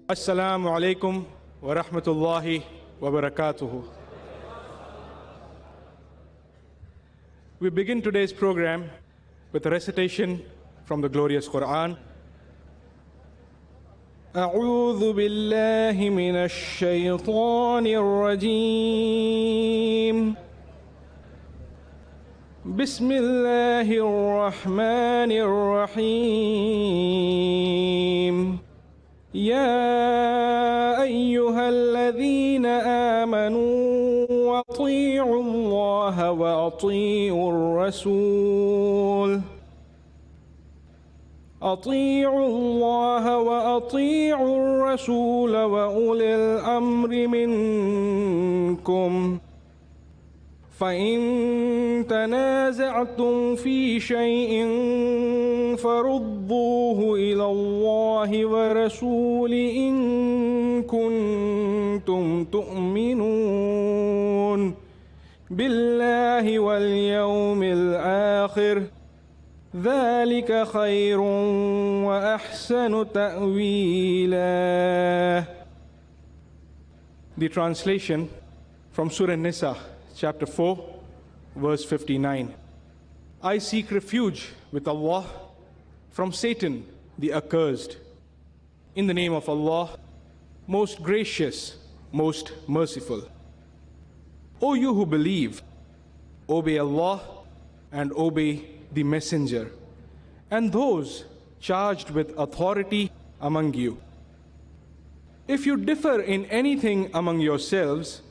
Assalamu alaikum wa rahmatullahi wa barakatuhu. We begin today's program with a recitation from the glorious Qur'an. أعوذ بالله من الشيطان الرجيم. بسم الله الرحمن الرحيم. يا أيها الذين آمنوا أطيعوا الله وأطيعوا الرسول وأولي الأمر منكم فإن تنازعتم في شيء فردوه إلى الله ورسول إن كنتم تؤمنون بالله واليوم الآخر ذلك خير وأحسن تأويلا. The translation from Surah Nisa, chapter 4, verse 59. I seek refuge with Allah from Satan, the accursed. In the name of Allah, most gracious, most merciful. O you who believe, obey Allah and obey the Messenger, and those charged with authority among you. If you differ in anything among yourselves,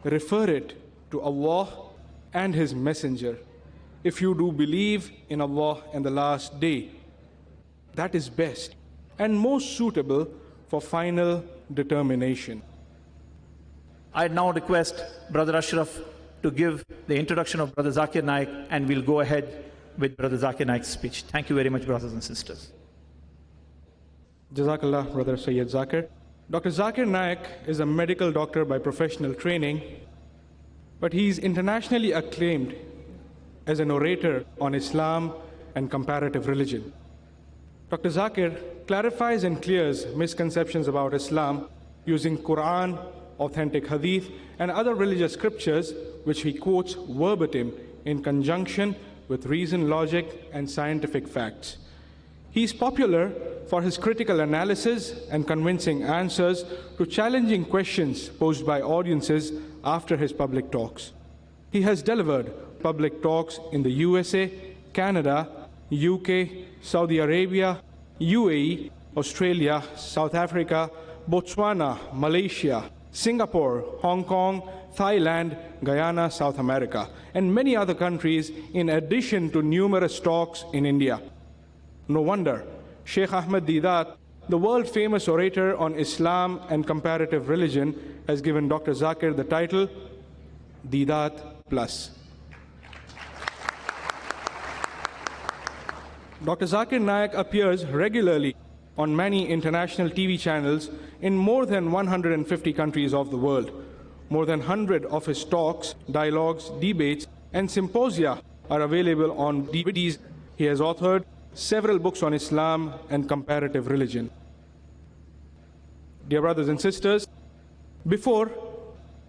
refer it to Allah and His Messenger. If you do believe in Allah and the last day, that is best and most suitable for final determination. I now request Brother Ashraf to give the introduction of Brother Zakir Naik, and we'll go ahead with Brother Zakir Naik's speech. Thank you very much, brothers and sisters. Jazakallah, Brother Sayyid Zakir. Dr. Zakir Naik is a medical doctor by professional training, but he is internationally acclaimed as an orator on Islam and comparative religion. Dr. Zakir clarifies and clears misconceptions about Islam using Qur'an, authentic hadith, and other religious scriptures, which he quotes verbatim in conjunction with reason, logic, and scientific facts. He is popular for his critical analysis and convincing answers to challenging questions posed by audiences after his public talks. He has delivered public talks in the USA, Canada, UK, Saudi Arabia, UAE, Australia, South Africa, Botswana, Malaysia, Singapore, Hong Kong, Thailand, Guyana, South America, and many other countries, in addition to numerous talks in India. No wonder Sheikh Ahmed Deedat, the world-famous orator on Islam and comparative religion, has given Dr. Zakir the title Deedat Plus. Dr. Zakir Naik appears regularly on many international TV channels in more than 150 countries of the world. More than 100 of his talks, dialogues, debates, and symposia are available on DVDs. He has authored several books on Islam and comparative religion. Dear brothers and sisters, before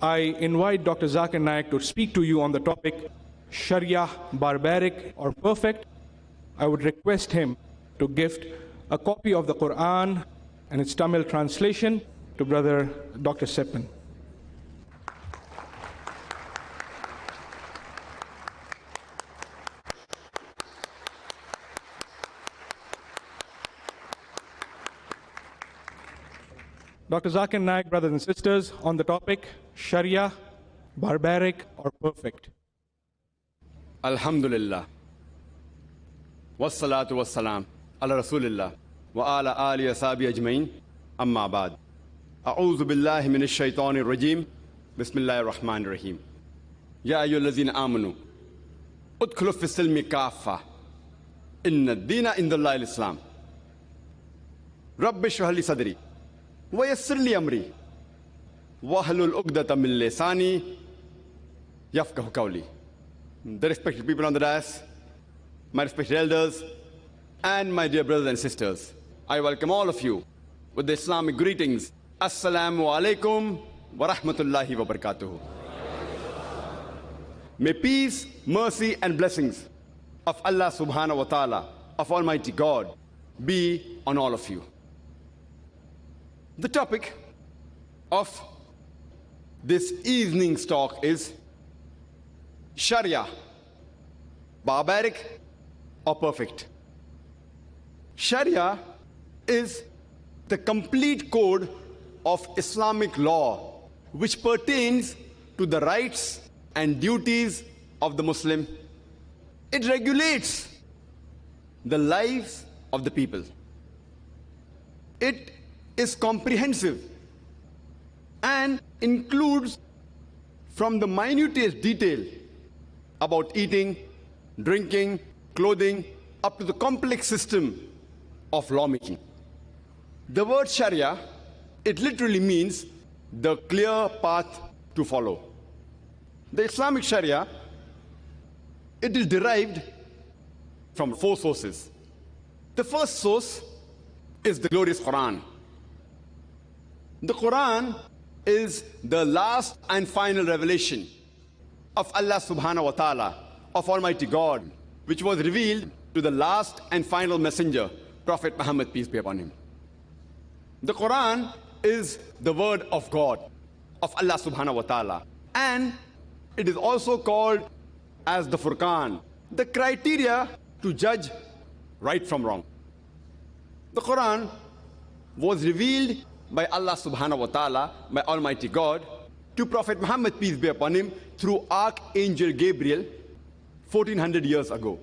I invite Dr. Zakir Naik to speak to you on the topic Shari'ah, barbaric or perfect, I would request him to gift a copy of the Qur'an and its Tamil translation to Brother Dr. Seppan. Dr. Zakir Naik, brothers and sisters, on the topic Shari'ah, barbaric or perfect. Alhamdulillah. Wassalatu wassalam ala Rasulillah wa ala alihi wa sahbihi ajmain. Amma ba'd. A'udhu billahi minash shaitanir rajim. Bismillahir rahmanir rahim. Ya ayyuhallazina amanu udkhulu fis silmi kaffa. Inna ad-dina indallahi al-Islam. Rabbi shrah li sadri wa yassir li amri wahlul 'uqdatam min lisani yafqahu qawli. The respected people on the dais, my respected elders, and my dear brothers and sisters, I welcome all of you with the Islamic greetings. Assalamu alaikum wa rahmatullahi wa barakatuhu. May peace, mercy and blessings of Allah subhanahu wa ta'ala, of Almighty God, be on all of you. The topic of this evening's talk is Shari'ah, barbaric or perfect. Shari'ah is the complete code of Islamic law which pertains to the rights and duties of the Muslim. It regulates the lives of the people. It is comprehensive and includes from the minutest detail about eating, drinking, clothing, up to the complex system of lawmaking. The word Sharia, it literally means the clear path to follow. The Islamic Sharia, it is derived from 4 sources. The first source is the glorious Qur'an. The Qur'an is the last and final revelation of Allah subhanahu wa ta'ala, of Almighty God, which was revealed to the last and final messenger, Prophet Muhammad, peace be upon him. The Qur'an is the word of God, of Allah subhanahu wa ta'ala, and it is also called as the Furqan, the criteria to judge right from wrong. The Quran was revealed by Allah subhanahu wa ta'ala, by Almighty God, to Prophet Muhammad, peace be upon him, through Archangel Gabriel 1400 years ago.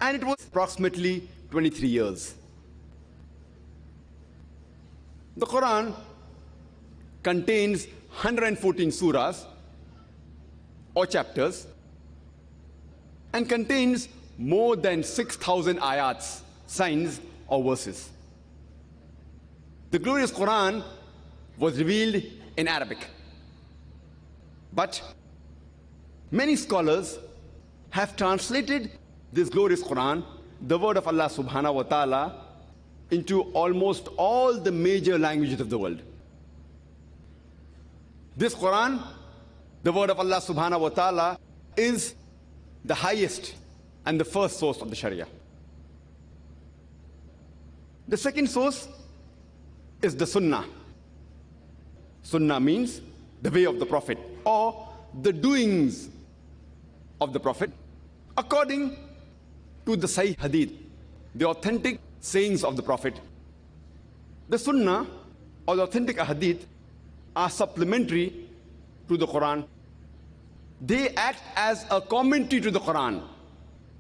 And it was approximately 23 years. The Quran contains 114 surahs or chapters and contains more than 6,000 ayats, signs or verses. The glorious Quran was revealed in Arabic. But many scholars have translated this glorious Quran, the word of Allah subhanahu wa ta'ala, into almost all the major languages of the world. This Quran, the word of Allah subhanahu wa ta'ala, is the highest and the first source of the Sharia. The second source is the Sunnah. Sunnah means the way of the Prophet, or the doings of the Prophet according to the Sahih Hadith, the authentic sayings of the Prophet. The Sunnah or the authentic Hadith are supplementary to the Quran. They act as a commentary to the Quran.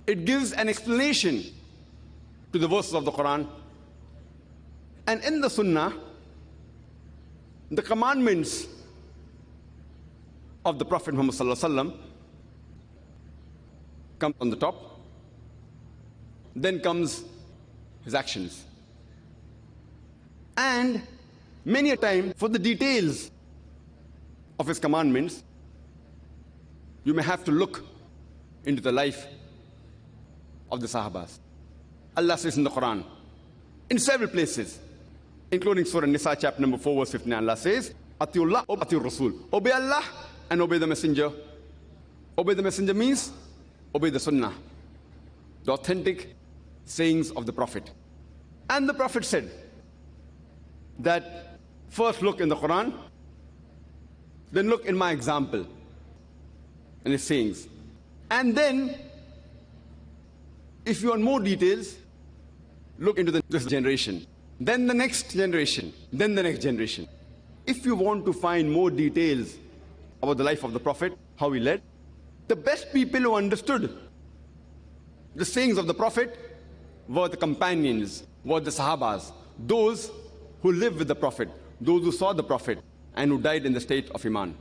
It gives an explanation to the verses of the Quran. And in the Sunnah, the commandments of the Prophet Muhammad sallallahu alaihi wasallam come on the top. Then comes his actions. And many a time, for the details of his commandments, you may have to look into the life of the Sahabas. Allah says in the Quran, in several places, including Surah Nisa, chapter number 4, verse 59, Allah says, Atiullah, Atiur Rasul. Obey Allah and obey the Messenger. Obey the Messenger means obey the Sunnah, the authentic sayings of the Prophet. And the Prophet said that first look in the Quran, then look in my example and his sayings. And then, if you want more details, look into this generation, then the next generation, then the next generation. If you want to find more details about the life of the Prophet, how he led, the best people who understood the sayings of the Prophet were the companions, were the Sahabas, those who lived with the Prophet, those who saw the Prophet and who died in the state of Iman.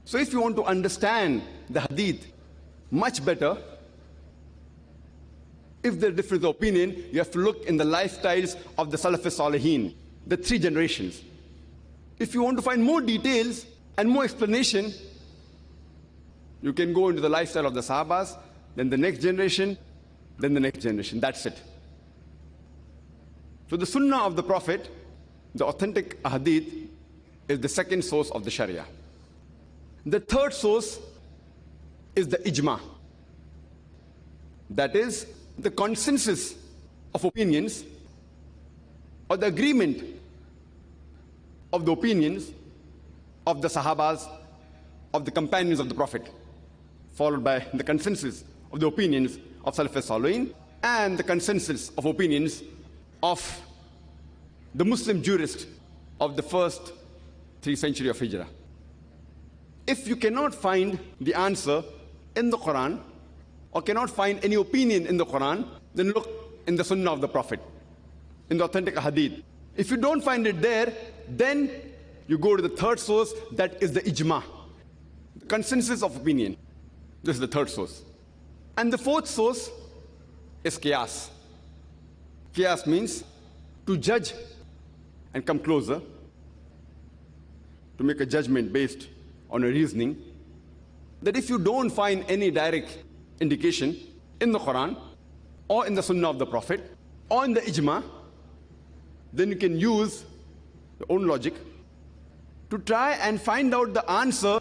So if you want to understand the Hadith much better, if there's difference of opinion, you have to look in the lifestyles of the Salafis Salihin, the 3 generations. If you want to find more details and more explanation, you can go into the lifestyle of the Sahabas, then the next generation, then the next generation. That's it. So the Sunnah of the Prophet, the authentic hadith, is the second source of the Sharia. The third source is the ijma. That is the consensus of opinions or the agreement of the opinions of the Sahabas, of the companions of the Prophet, followed by the consensus of the opinions of Salaf as-Salihin and the consensus of opinions of the Muslim jurists of the first 3 centuries of Hijrah. If you cannot find the answer in the Qur'an or cannot find any opinion in the Qur'an, then look in the Sunnah of the Prophet, in the authentic hadith. If you don't find it there, then you go to the third source, that is the ijma, the consensus of opinion. This is the third source. And the fourth source is qiyas. Qiyas means to judge and come closer, to make a judgment based on a reasoning, that if you don't find any direct indication in the Quran or in the Sunnah of the Prophet or in the ijma, then you can use your own logic to try and find out the answer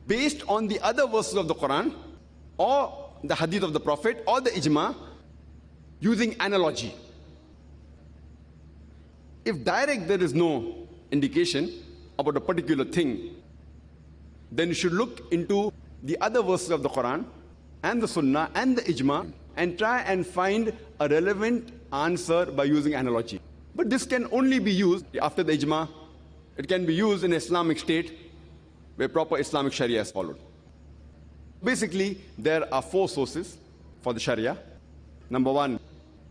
based on the other verses of the Quran or the hadith of the Prophet or the ijma, using analogy. If direct there is no indication about a particular thing, then you should look into the other verses of the Quran and the Sunnah and the ijma and try and find a relevant answer by using analogy. But this can only be used after the ijma. It can be used in an Islamic state where proper Islamic Sharia is followed. Basically, there are 4 sources for the Sharia. Number 1,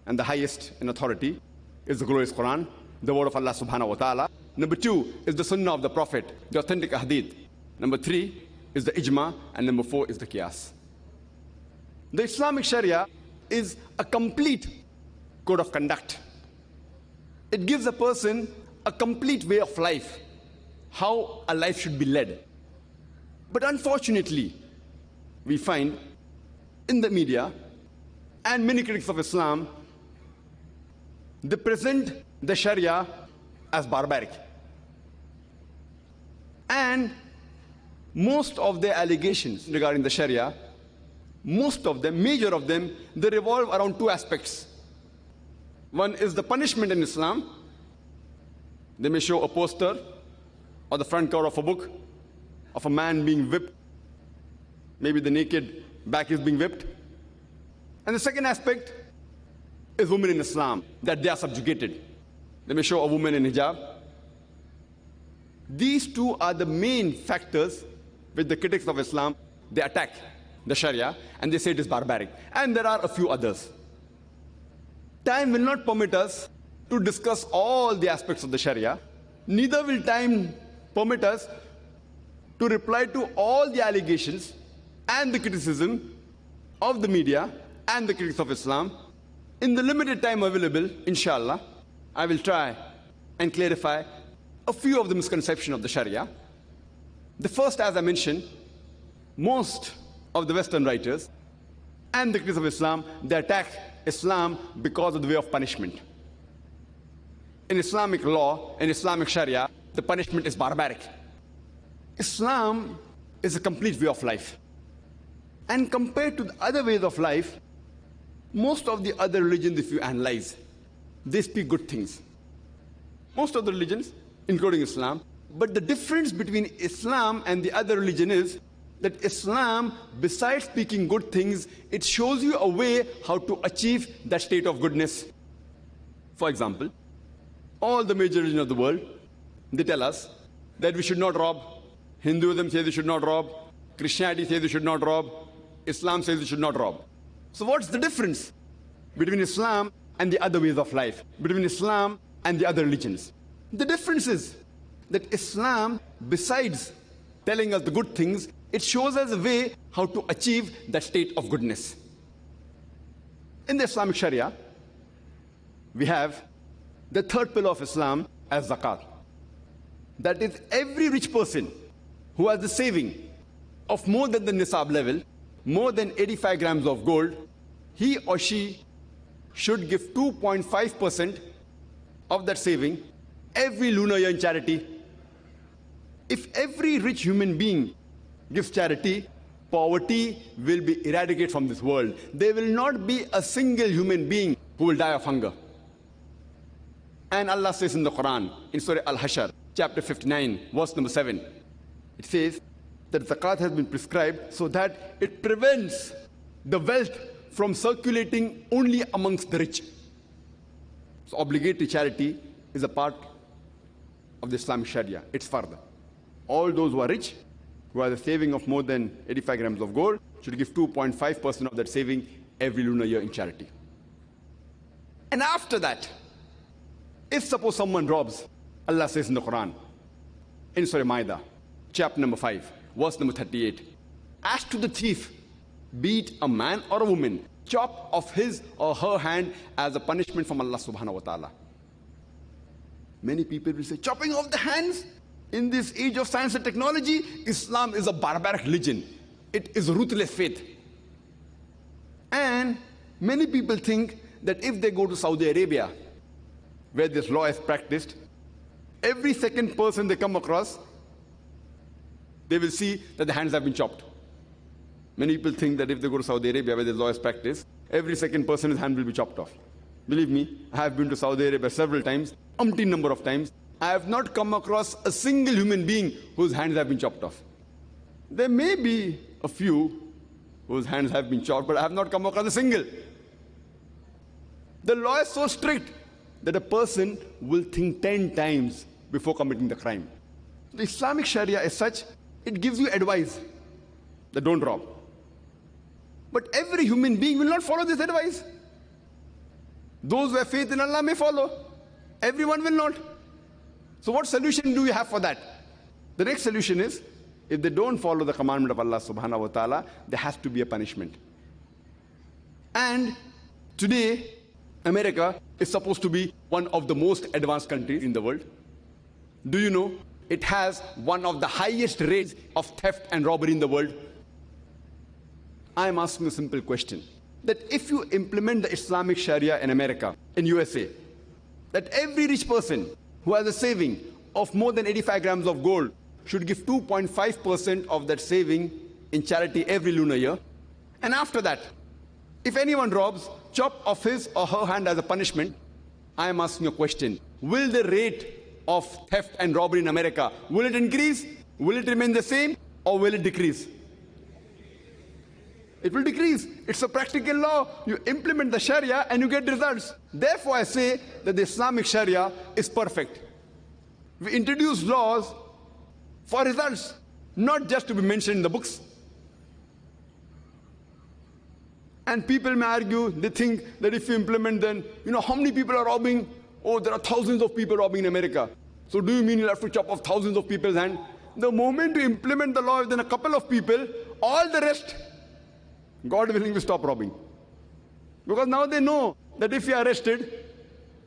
and the highest in authority, is the glorious Quran, the word of Allah subhanahu wa ta'ala. Number 2 is the Sunnah of the Prophet, the authentic hadith. Number 3 is the ijma, and number 4 is the qiyas. The Islamic Sharia is a complete code of conduct. It gives a person a complete way of life, how a life should be led. But unfortunately, we find in the media and many critics of Islam, they present the Sharia as barbaric. And most of their allegations regarding the Sharia, most of them, major of them, they revolve around 2 aspects. One is the punishment in Islam. They may show a poster or the front cover of a book of a man being whipped. Maybe the naked back is being whipped. And the second aspect is women in Islam, that they are subjugated. They may show a woman in hijab. These 2 are the main factors which the critics of Islam, they attack the Sharia and they say it is barbaric. And there are a few others. Time will not permit us to discuss all the aspects of the Sharia. Neither will time permit us to reply to all the allegations and the criticism of the media and the critics of Islam. In the limited time available, inshallah, I will try and clarify a few of the misconceptions of the Sharia. The first, as I mentioned, most of the Western writers and the critics of Islam, they attack Islam because of the way of punishment. In Islamic law, in Islamic Sharia, the punishment is barbaric. Islam is a complete way of life. And compared to the other ways of life, most of the other religions, if you analyze, they speak good things. Most of the religions, including Islam. But the difference between Islam and the other religion is that Islam, besides speaking good things, it shows you a way how to achieve that state of goodness. For example, all the major religions of the world, they tell us that we should not rob. Hinduism says we should not rob. Christianity says we should not rob. Islam says we should not rob. So what's the difference between Islam and the other ways of life, between Islam and the other religions? The difference is that Islam, besides telling us the good things, it shows us a way how to achieve that state of goodness. In the Islamic Sharia, we have the third pillar of Islam as zakat. That is, every rich person who has the saving of more than the nisab level, more than 85 grams of gold, he or she should give 2.5% of that saving every lunar year in charity. If every rich human being gives charity, poverty will be eradicated from this world. There will not be a single human being who will die of hunger. And Allah says in the Qur'an, in Surah Al-Hashr, chapter 59, verse number 7, it says that zakat has been prescribed so that it prevents the wealth from circulating only amongst the rich. So obligatory charity is a part of the Islamic Sharia. It's further. All those who are rich, who have a saving of more than 85 grams of gold, should give 2.5% of that saving every lunar year in charity. And after that, if suppose someone robs, Allah says in the Quran, in Surah Ma'idah, chapter number 5, verse number 38, as to the thief, be it a man or a woman, chop off his or her hand as a punishment from Allah subhanahu wa ta'ala. Many people will say, chopping off the hands? In this age of science and technology, Islam is a barbaric religion. It is a ruthless faith. And many people think that if they go to Saudi Arabia, where this law is practiced, every second person they come across, they will see that the hands have been chopped. Many people think that if they go to Saudi Arabia, where this law is practiced, every second person's hand will be chopped off. Believe me, I have been to Saudi Arabia several times, umpteen number of times. I have not come across a single human being whose hands have been chopped off. There may be a few whose hands have been chopped, but I have not come across a single. The law is so strict that a person will think 10 times before committing the crime. The Islamic Sharia is such, it gives you advice that don't rob. But every human being will not follow this advice. Those who have faith in Allah may follow. Everyone will not. So what solution do we have for that? The next solution is, if they don't follow the commandment of Allah subhanahu wa ta'ala, there has to be a punishment. And today, America is supposed to be one of the most advanced countries in the world. Do you know, it has one of the highest rates of theft and robbery in the world? I am asking a simple question, that if you implement the Islamic Sharia in America, in USA, that every rich person who has a saving of more than 85 grams of gold should give 2.5% of that saving in charity every lunar year. And after that, if anyone robs, chop off his or her hand as a punishment. I am asking a question. Will the rate of theft and robbery in America, will it increase? Will it remain the same? Or will it decrease? It will decrease. It's a practical law. You implement the Sharia and you get results. Therefore, I say that the Islamic Sharia is perfect. We introduce laws for results, not just to be mentioned in the books. And people may argue, they think that if you implement, then, how many people are robbing? Oh, there are thousands of people robbing in America. So do you mean you'll have to chop off thousands of people's hands? The moment you implement the law within a couple of people, all the rest, God willing, will stop robbing. Because now they know that if we are arrested,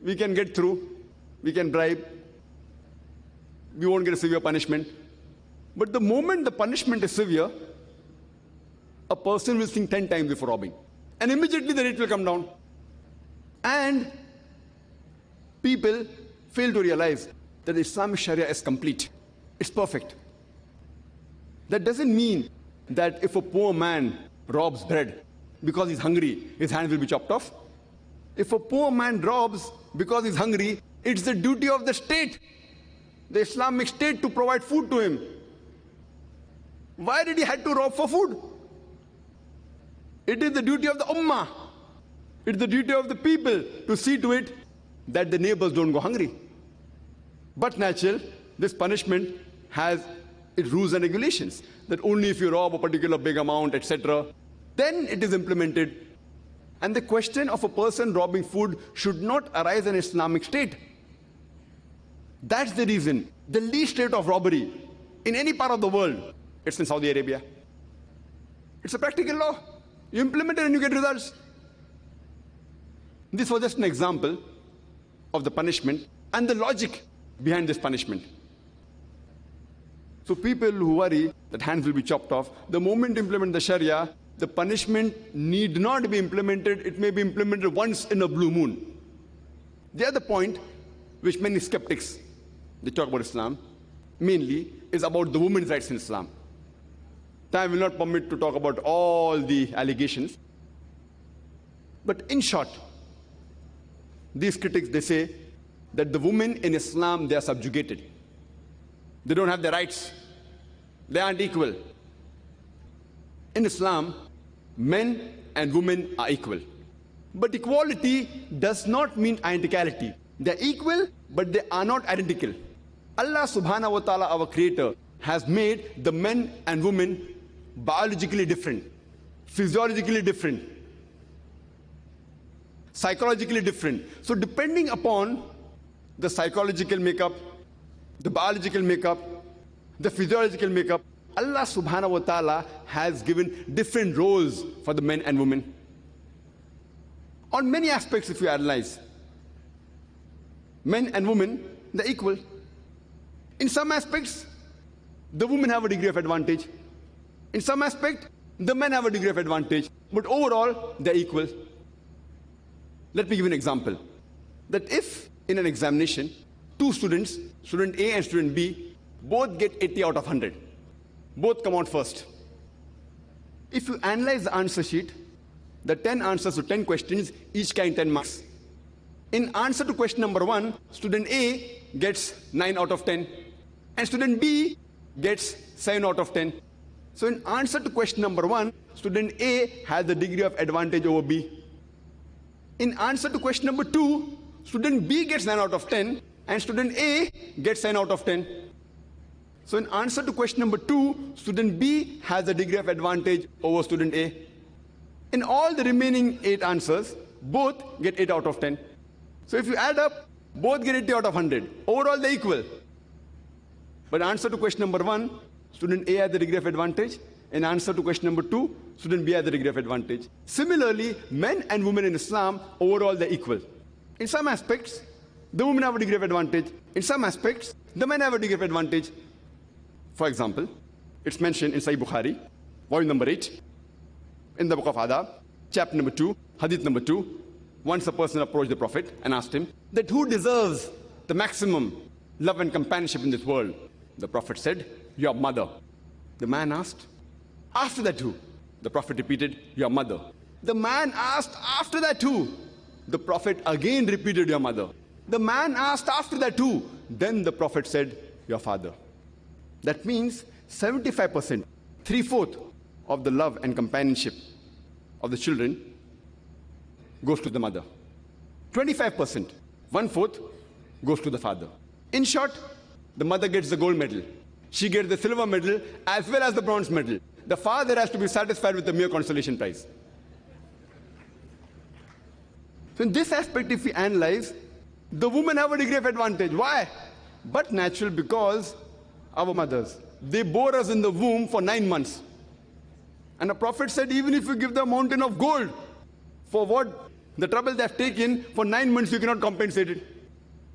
we can get through, we can bribe, we won't get a severe punishment. But the moment the punishment is severe, a person will think 10 times before robbing. And immediately the rate will come down. And people fail to realize that the Islamic Sharia is complete. It's perfect. That doesn't mean that if a poor man robs bread because he's hungry, his hands will be chopped off. If a poor man robs because he's hungry, it's the duty of the state, the Islamic State, to provide food to him. Why did he have to rob for food? It is the duty of the Ummah. It's the duty of the people to see to it that the neighbors don't go hungry. But natural, this punishment has its rules and regulations, that only if you rob a particular big amount, etc., then it is implemented. And the question of a person robbing food should not arise in Islamic State. That's the reason. The least rate of robbery in any part of the world, it's in Saudi Arabia. It's a practical law. You implement it and you get results. This was just an example of the punishment and the logic behind this punishment. So people who worry that hands will be chopped off, the moment you implement the Sharia, the punishment need not be implemented. It may be implemented once in a blue moon. The other point which many skeptics, they talk about Islam, mainly is about the women's rights in Islam. Time will not permit to talk about all the allegations. But in short, these critics, they say that the women in Islam, they are subjugated. They don't have their rights. They aren't equal. In Islam, men and women are equal. But equality does not mean identicality. They're equal, but they are not identical. Allah subhanahu wa ta'ala, our creator, has made the men and women biologically different, physiologically different, psychologically different. So depending upon the psychological makeup, the biological makeup, the physiological makeup, Allah subhanahu wa ta'ala has given different roles for the men and women. On many aspects, if you analyze, men and women, they're equal. In some aspects, the women have a degree of advantage. In some aspect, the men have a degree of advantage. But overall, they're equal. Let me give you an example. That if in an examination, two students, student A and student B, both get 80 out of 100. Both come out first. If you analyze the answer sheet, the 10 answers to 10 questions, each carrying 10 marks. In answer to question number 1, student A gets 9 out of 10, and student B gets 7 out of 10. So in answer to question number 1, student A has the degree of advantage over B. In answer to question number 2, student B gets 9 out of 10, and student A gets 10 out of 10. So in answer to question number 2, student B has a degree of advantage over student A. In all the remaining 8 answers, both get 8 out of 10. So if you add up, both get 80 out of 100. Overall, they're equal. But answer to question number 1, student A has the degree of advantage. In answer to question number 2, student B has the degree of advantage. Similarly, men and women in Islam, overall, they're equal. In some aspects, the women have a degree of advantage. In some aspects, the men have a degree of advantage. For example, it's mentioned in Sahih Bukhari, volume number 8, in the book of Adab, chapter number 2, hadith number 2. Once a person approached the Prophet and asked him that who deserves the maximum love and companionship in this world? The Prophet said, your mother. The man asked, after that who? The Prophet repeated, your mother. The man asked, after that who? The Prophet again repeated, your mother. The man asked, after that who? Then the Prophet said, your father. That means 75%, 3/4 of the love and companionship of the children goes to the mother. 25%, 1/4 goes to the father. In short, the mother gets the gold medal. She gets the silver medal as well as the bronze medal. The father has to be satisfied with the mere consolation prize. So in this aspect, if we analyze, the women have a degree of advantage. Why? But natural, because our mothers, they bore us in the womb for 9 months. And the Prophet said, even if you give the mountain of gold for what the trouble they have taken for 9 months, you cannot compensate it.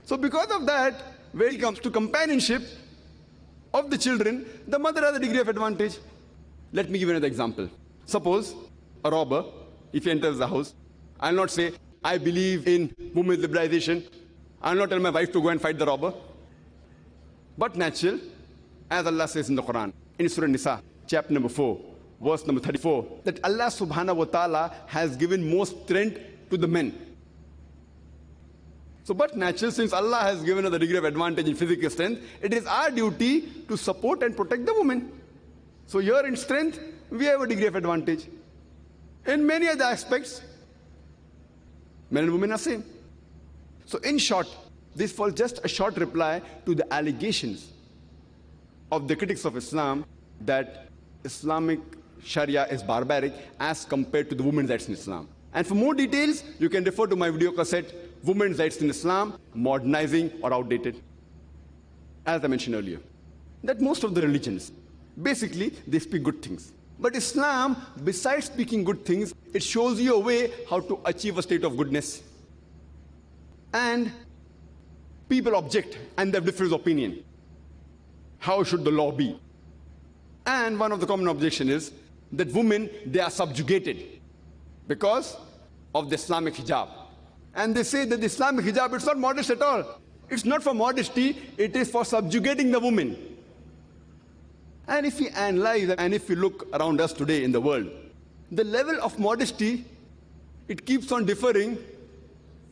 So because of that, when it comes to companionship of the children, the mother has a degree of advantage. Let me give you another example. Suppose a robber, if he enters the house, I'll not say, I believe in women's liberalization. I'll not tell my wife to go and fight the robber. But natural, as Allah says in the Qur'an, in Surah Nisa, chapter number 4, verse number 34, that Allah subhanahu wa ta'ala has given more strength to the men. So, but natural, since Allah has given us a degree of advantage in physical strength, it is our duty to support and protect the women. So here in strength, we have a degree of advantage. In many other aspects, men and women are same. So in short, this was just a short reply to the allegations of the critics of Islam that Islamic Sharia is barbaric as compared to the women's rights in Islam. And for more details, you can refer to my video cassette, Women's Rights in Islam, Modernizing or Outdated. As I mentioned earlier, that most of the religions, basically, they speak good things. But Islam, besides speaking good things, it shows you a way how to achieve a state of goodness. And people object and they have different opinion. How should the law be? And one of the common objections is that women, they are subjugated because of the Islamic hijab. And they say that the Islamic hijab, it's not modest at all. It's not for modesty, it is for subjugating the woman. And if we analyze and if we look around us today in the world, the level of modesty, it keeps on differing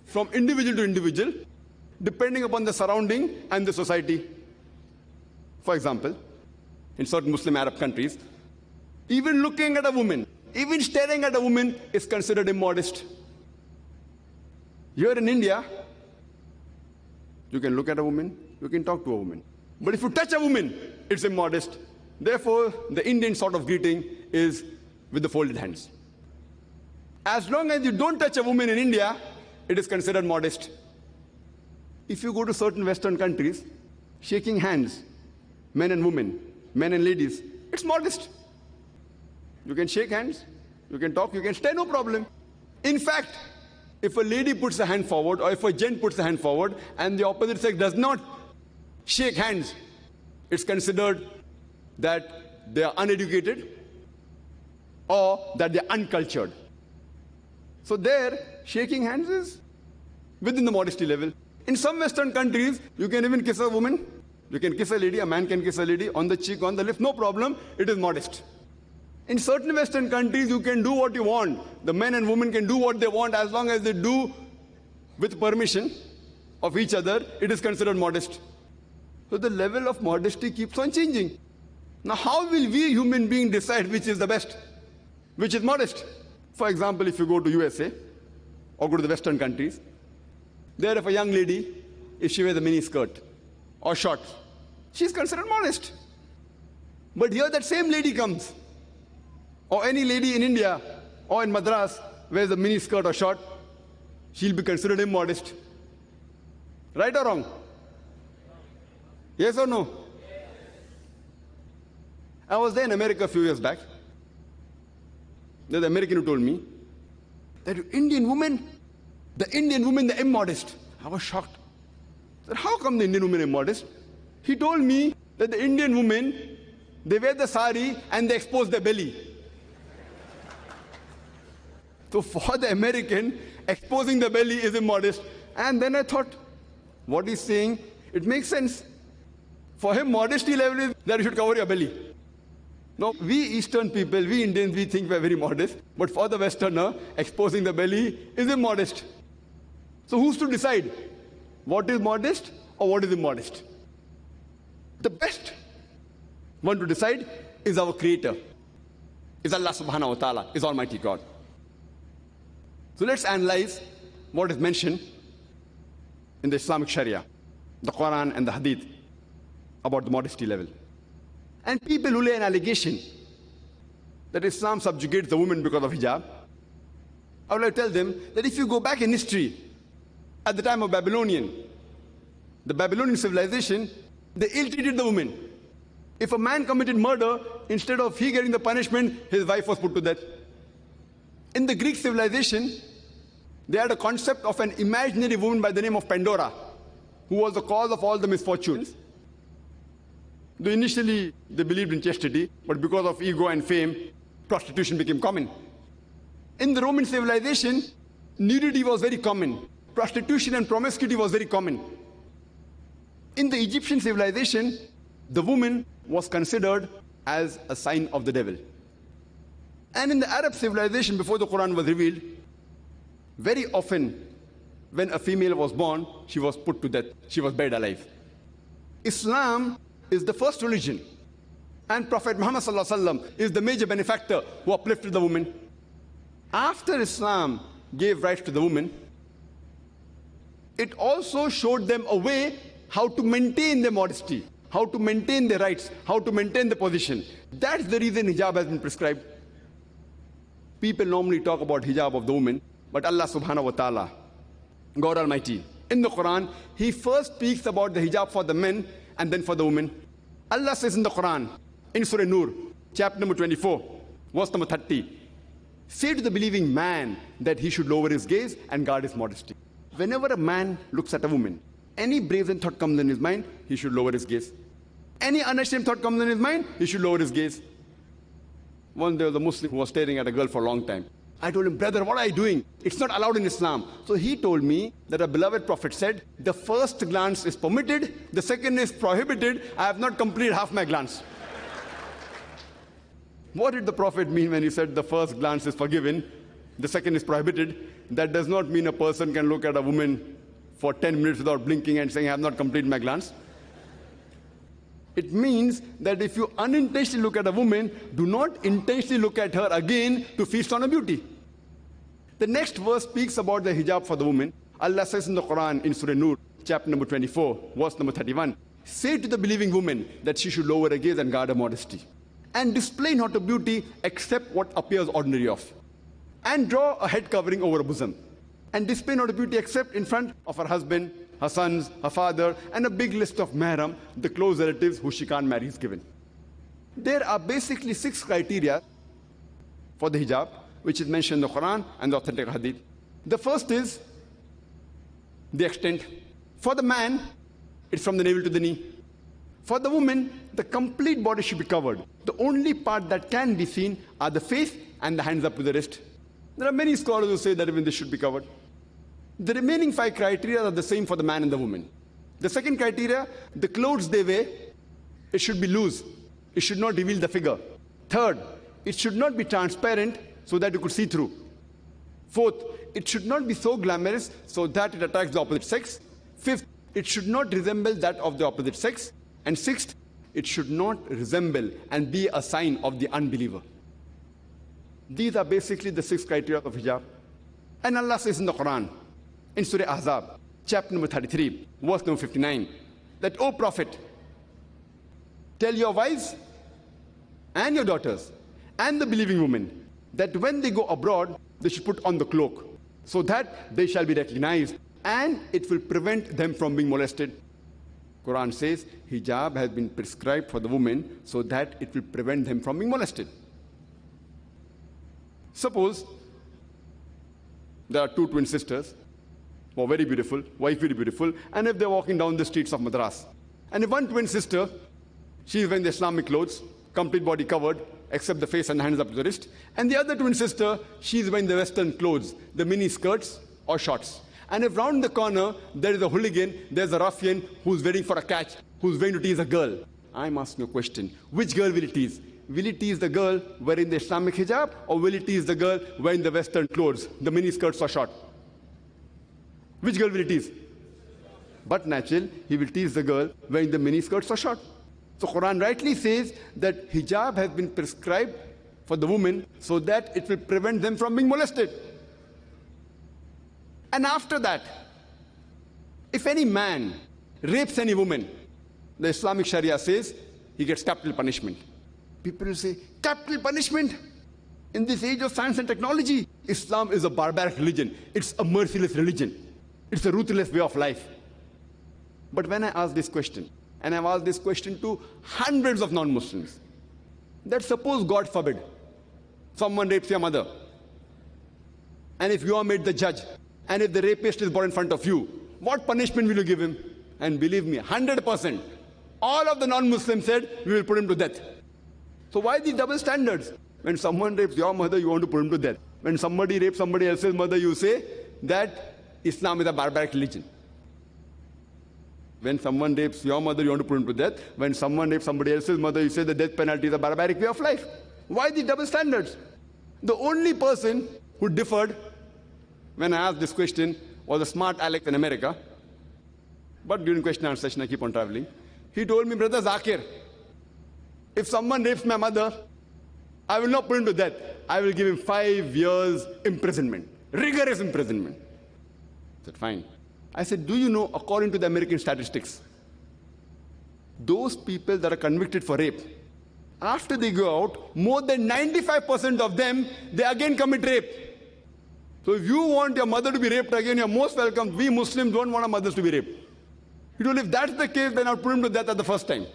from individual to individual, depending upon the surrounding and the society. For example, in certain Muslim Arab countries, even looking at a woman, even staring at a woman is considered immodest. Here in India, you can look at a woman, you can talk to a woman. But if you touch a woman, it's immodest. Therefore, the Indian sort of greeting is with the folded hands. As long as you don't touch a woman in India, it is considered modest. If you go to certain Western countries, shaking hands, men and women, men and ladies, it's modest. You can shake hands, you can talk, you can stay, no problem. In fact, if a lady puts a hand forward or if a gent puts a hand forward and the opposite sex does not shake hands, it's considered that they are uneducated or that they are uncultured. So there, shaking hands is within the modesty level. In some Western countries, you can even kiss a woman, you can kiss a lady, a man can kiss a lady on the cheek, on the lips, no problem, it is modest. In certain Western countries, you can do what you want. The men and women can do what they want as long as they do with permission of each other, it is considered modest. So the level of modesty keeps on changing. Now how will we human beings decide which is the best, which is modest? For example, if you go to USA or go to the Western countries, there if a young lady, if she wears a mini skirt or shorts, she's considered modest. But here that same lady comes, or any lady in India or in Madras wears a mini skirt or short, she'll be considered immodest. Right or wrong? Yes or no? I was there in America a few years back. There's an American who told me that the Indian women, they're immodest. I was shocked. I said, how come the Indian women are immodest? He told me that the Indian women, they wear the sari and they expose their belly. So for the American, exposing the belly is immodest. And then I thought, what he's saying, it makes sense. For him, modesty level is that you should cover your belly. No, we Eastern people, we Indians, we think we're very modest. But for the Westerner, exposing the belly is immodest. So who's to decide what is modest or what is immodest? The best one to decide is our Creator, is Allah subhanahu wa ta'ala, is Almighty God. So let's analyze what is mentioned in the Islamic Shari'ah, the Qur'an and the Hadith about the modesty level. And people who lay an allegation that Islam subjugates the woman because of hijab, I would like to tell them that if you go back in history, at the time of the Babylonian civilization, they ill-treated the woman. If a man committed murder, instead of he getting the punishment, his wife was put to death. In the Greek civilization, they had a concept of an imaginary woman by the name of Pandora, who was the cause of all the misfortunes. Though initially they believed in chastity, but because of ego and fame, prostitution became common. In the Roman civilization, nudity was very common. Prostitution and promiscuity was very common. In the Egyptian civilization, the woman was considered as a sign of the devil. And in the Arab civilization, before the Quran was revealed, very often when a female was born, she was put to death. She was buried alive. Islam is the first religion, and Prophet Muhammad is the major benefactor who uplifted the woman. After Islam gave rights to the woman, it also showed them a way how to maintain their modesty, how to maintain their rights, how to maintain the position. That's the reason hijab has been prescribed. People normally talk about hijab of the woman, but Allah subhanahu wa ta'ala, God Almighty, in the Quran, He first speaks about the hijab for the men and then for the women. Allah says in the Quran, in Surah Nur, chapter number 24, verse number 30, say to the believing man that he should lower his gaze and guard his modesty. Whenever a man looks at a woman, any brazen thought comes in his mind, he should lower his gaze. Any unashamed thought comes in his mind, he should lower his gaze. Once there was a Muslim who was staring at a girl for a long time. I told him, brother, what are you doing? It's not allowed in Islam. So he told me that a beloved prophet said, the first glance is permitted, the second is prohibited. I have not completed half my glance. What did the prophet mean when he said the first glance is forgiven, the second is prohibited? That does not mean a person can look at a woman for 10 minutes without blinking and saying, I have not completed my glance. It means that if you unintentionally look at a woman, do not intentionally look at her again to feast on her beauty. The next verse speaks about the hijab for the woman. Allah says in the Qur'an, in Surah Nur, chapter number 24, verse number 31, say to the believing woman that she should lower her gaze and guard her modesty, and display not her beauty except what appears ordinary of, and draw a head covering over her bosom, and display not her beauty except in front of her husband, her sons, her father, and a big list of mahram, the close relatives who she can't marry is given. There are basically 6 criteria for the hijab, which is mentioned in the Quran and the authentic hadith. The first is the extent. For the man, it's from the navel to the knee. For the woman, the complete body should be covered. The only part that can be seen are the face and the hands up to the wrist. There are many scholars who say that even this should be covered. The remaining 5 criteria are the same for the man and the woman. The second criteria, the clothes they wear, it should be loose. It should not reveal the figure. Third, it should not be transparent so that you could see through. Fourth, it should not be so glamorous so that it attracts the opposite sex. Fifth, it should not resemble that of the opposite sex. And sixth, it should not resemble and be a sign of the unbeliever. These are basically the 6 criteria of hijab. And Allah says in the Quran, in Surah Ahzab, chapter number 33, verse number 59, that, O Prophet, tell your wives and your daughters and the believing women that when they go abroad, they should put on the cloak, so that they shall be recognized, and it will prevent them from being molested. Quran says hijab has been prescribed for the women so that it will prevent them from being molested. Suppose there are 2 twin sisters who are very beautiful, wife very beautiful, and if they're walking down the streets of Madras, and if one twin sister, she is wearing the Islamic clothes, complete body covered, except the face and hands up to the wrist, and the other twin sister, she is wearing the Western clothes, the mini skirts or shorts. And if round the corner there is a hooligan, there's a ruffian who's waiting for a catch, who's going to tease a girl, I'm asking a question. Which girl will it tease? Will it tease the girl wearing the Islamic hijab, or will it tease the girl wearing the Western clothes, the mini skirts or short? Which girl will it tease? But natural, he will tease the girl wearing the mini skirts or short. So Quran rightly says that hijab has been prescribed for the woman so that it will prevent them from being molested. And after that, if any man rapes any woman, the Islamic Sharia says he gets capital punishment. People will say, capital punishment? In this age of science and technology, Islam is a barbaric religion. It's a merciless religion. It's a ruthless way of life. But when I ask this question, and I've asked this question to hundreds of non-Muslims, that suppose, God forbid, someone rapes your mother, and if you are made the judge, and if the rapist is brought in front of you, what punishment will you give him? And believe me, 100%, all of the non-Muslims said, we will put him to death. So why these double standards? When someone rapes your mother, you want to put him to death. When somebody rapes somebody else's mother, you say that Islam is a barbaric religion. When someone rapes your mother, you want to put him to death. When someone rapes somebody else's mother, you say the death penalty is a barbaric way of life. Why these double standards? The only person who differed when I asked this question was a smart Alex in America. But during question and answer session, I keep on traveling. He told me, Brother Zakir, if someone rapes my mother, I will not put him to death. I will give him 5 years imprisonment, rigorous imprisonment. I said, fine. I said, do you know, according to the American statistics, those people that are convicted for rape, after they go out, more than 95% of them, they again commit rape. So if you want your mother to be raped again, you're most welcome. We Muslims don't want our mothers to be raped. You know, if that's the case, then I'll put him to death at the first time.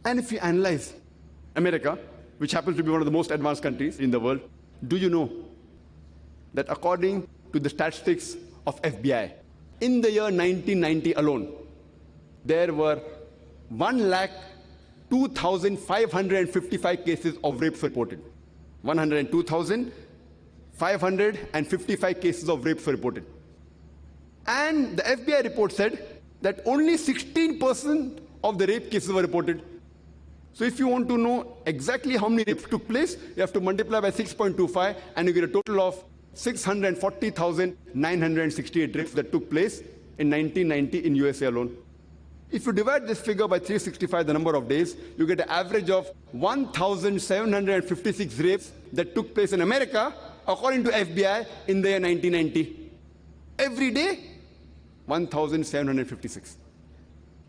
And if you analyze America, which happens to be one of the most advanced countries in the world, do you know that according to the statistics of FBI, in the year 1990 alone, there were 102,555 cases of rapes reported. 102,555 555 cases of rapes were reported. And the FBI report said that only 16% of the rape cases were reported. So if you want to know exactly how many rapes took place, you have to multiply by 6.25 and you get a total of 640,968 rapes that took place in 1990 in USA alone. If you divide this figure by 365, the number of days, you get an average of 1,756 rapes that took place in America, according to FBI, in the year 1990. Every day, 1,756.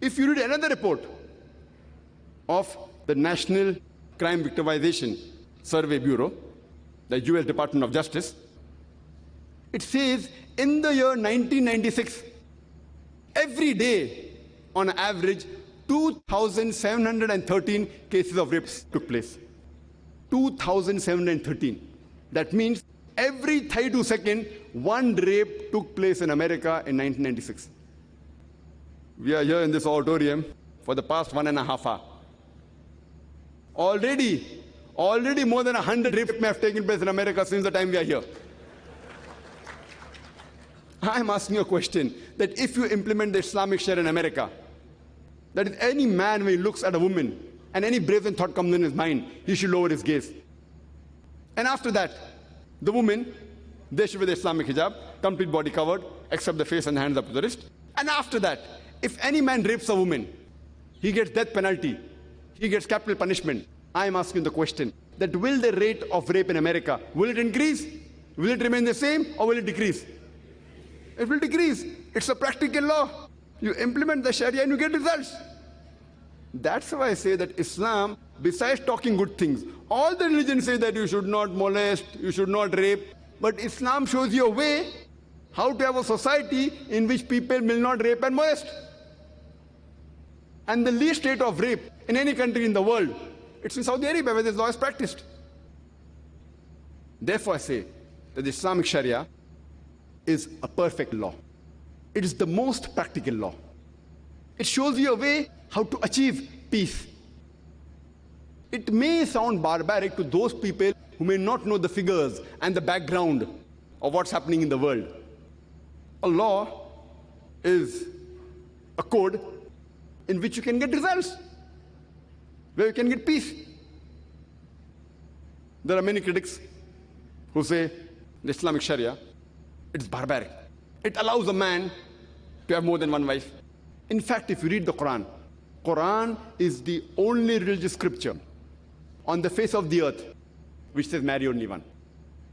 If you read another report of the National Crime Victimization Survey Bureau, the US Department of Justice, it says in the year 1996, every day, on average, 2,713 cases of rapes took place. 2,713. That means every 32 seconds, one rape took place in America in 1996. We are here in this auditorium for the past 1.5 hours. Already more than 100 rapes may have taken place in America since the time we are here. I'm asking you a question, that if you implement the Islamic Share'ah in America, that if any man, when he looks at a woman, and any brazen thought comes in his mind, he should lower his gaze. And after that, the woman, they should wear the Islamic hijab, complete body covered, except the face and hands up to the wrist. And after that, if any man rapes a woman, he gets death penalty, he gets capital punishment. I am asking the question, that will the rate of rape in America, will it increase? Will it remain the same, or will it decrease? It will decrease. It's a practical law. You implement the Sharia and you get results. That's why I say that Islam, besides talking good things, all the religions say that you should not molest, you should not rape, but Islam shows you a way how to have a society in which people will not rape and molest. And the least rate of rape in any country in the world, it's in Saudi Arabia where this law is practiced. Therefore I say that the Islamic Sharia is a perfect law. It is the most practical law. It shows you a way how to achieve peace. It may sound barbaric to those people who may not know the figures and the background of what's happening in the world. A law is a code in which you can get results, where you can get peace. There are many critics who say the Islamic Sharia, it's barbaric. It allows a man to have more than one wife. In fact, if you read the Qur'an, Qur'an is the only religious scripture on the face of the earth which says marry only one.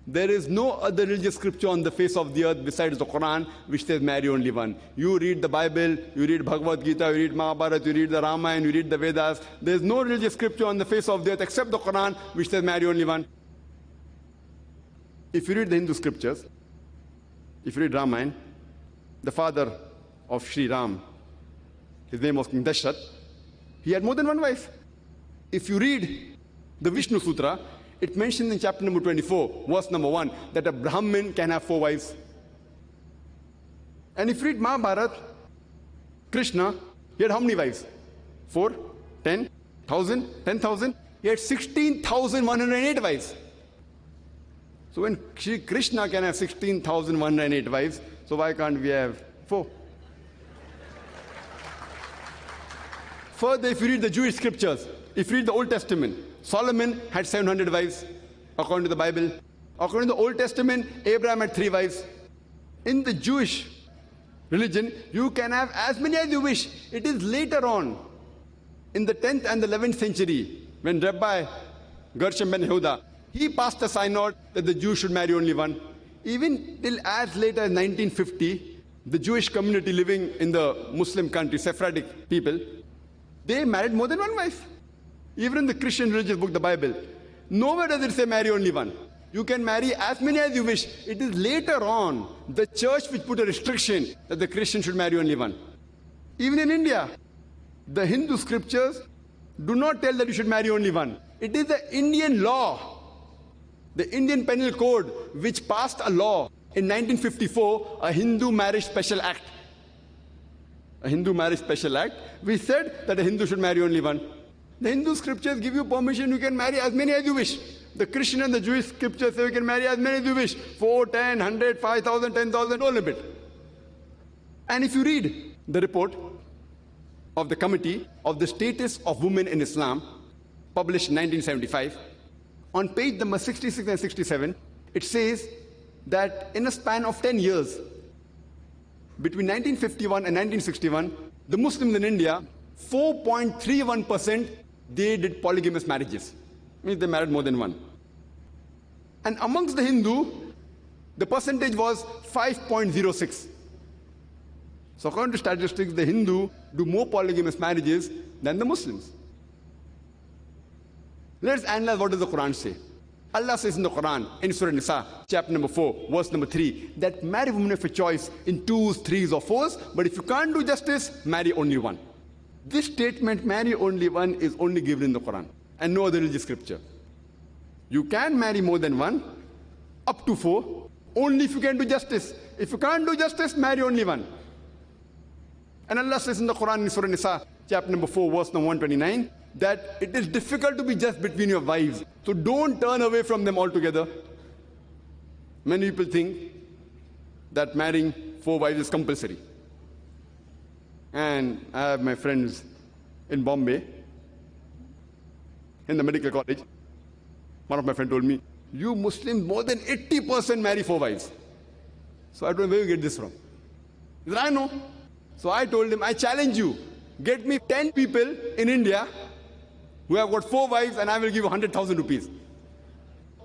There is no other religious scripture on the face of the earth besides the Qur'an which says marry only one. You read the Bible, you read Bhagavad Gita, you read Mahabharata, you read the Ramayana, you read the Vedas. There is no religious scripture on the face of the earth except the Qur'an which says marry only one. If you read the Hindu scriptures, if you read Ramayana, the father of Sri Ram, his name was King Dashrath, he had more than one wife. If you read the Vishnu Sutra, it mentions in chapter number 24, verse number 1, that a Brahmin can have 4 wives. And if you read Mahabharata, Krishna, he had how many wives? 4, 10, 1,000, 10,000? He had 16,108 wives. So when Shri Krishna can have 16,108 wives, so why can't we have 4? Further, if you read the Jewish scriptures, if you read the Old Testament, Solomon had 700 wives, according to the Bible. According to the Old Testament, Abraham had 3 wives. In the Jewish religion, you can have as many as you wish. It is later on, in the 10th and the 11th century, when Rabbi Gershom ben Yehuda, he passed a synod that the Jews should marry only one. Even till as late as 1950, the Jewish community living in the Muslim country, Sephardic people, they married more than one wife. Even in the Christian religious book, the Bible, nowhere does it say marry only one. You can marry as many as you wish. It is later on the church which put a restriction that the Christian should marry only one. Even in India, the Hindu scriptures do not tell that you should marry only one. It is the Indian law, the Indian Penal Code, which passed a law in 1954, a Hindu Marriage Special Act. A Hindu Marriage Special Act, which said that a Hindu should marry only one. The Hindu scriptures give you permission, you can marry as many as you wish. The Christian and the Jewish scriptures say you can marry as many as you wish. 4, 10, 100, 5,000, 10,000, no limit. And if you read the report of the Committee of the Status of Women in Islam, published in 1975, on page number 66 and 67, it says that in a span of 10 years, between 1951 and 1961, the Muslims in India, 4.31%, they did polygamous marriages. Means they married more than one. And amongst the Hindu, the percentage was 5.06. So according to statistics, the Hindu do more polygamous marriages than the Muslims. Let's analyze what does the Quran say. Allah says in the Quran, in Surah Nisa, chapter number 4, verse number 3, that marry women of your choice in 2s, 3s, or 4s, but if you can't do justice, marry only one. This statement, marry only one, is only given in the Quran and no other religious scripture. You can marry more than one, up to 4, only if you can do justice. If you can't do justice, marry only one. And Allah says in the Quran, in Surah Nisa, chapter number 4, verse number 129, that it is difficult to be just between your wives. So don't turn away from them altogether. Many people think that marrying 4 wives is compulsory. And I have my friends in Bombay, in the medical college. One of my friends told me, you Muslims, more than 80% marry 4 wives. So I don't know where you get this from. He said, I know. So I told him, I challenge you. Get me 10 people in India who have got 4 wives and I will give you 100,000 rupees.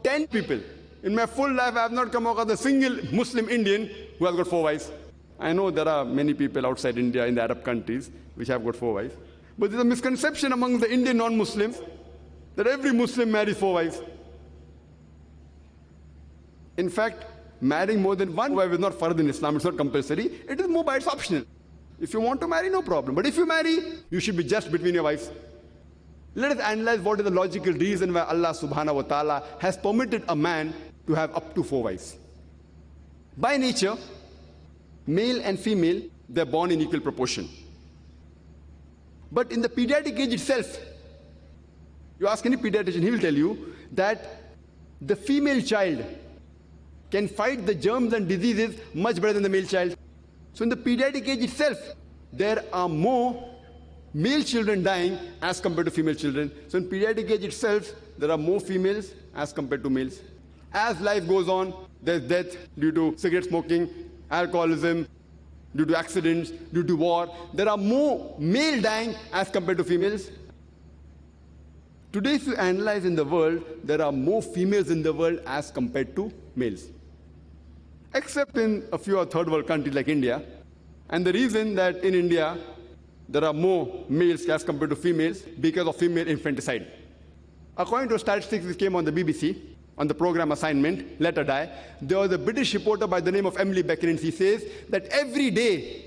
10 people. In my full life, I have not come across a single Muslim Indian who has got 4 wives. I know there are many people outside India in the Arab countries which have got 4 wives. But there's a misconception among the Indian non-Muslims that every Muslim marries 4 wives. In fact, marrying more than one wife is not fard in Islam, it's not compulsory. It is mubah, it's optional. If you want to marry, no problem. But if you marry, you should be just between your wives. Let us analyze what is the logical reason why Allah subhanahu wa ta'ala has permitted a man to have up to 4 wives. By nature, male and female, they're born in equal proportion. But in the pediatric age itself, you ask any pediatrician, he will tell you that the female child can fight the germs and diseases much better than the male child. So in the pediatric age itself, there are more male children dying as compared to female children. So in pediatric age itself, there are more females as compared to males. As life goes on, there's death due to cigarette smoking, alcoholism, due to accidents, due to war. There are more male dying as compared to females. Today, if you analyze in the world, there are more females in the world as compared to males. Except in a few third world countries like India. And the reason that in India, there are more males as compared to females because of female infanticide. According to statistics which came on the BBC, on the program assignment, Let Her Die, there was a British reporter by the name of Emily Beckerins. He says that every day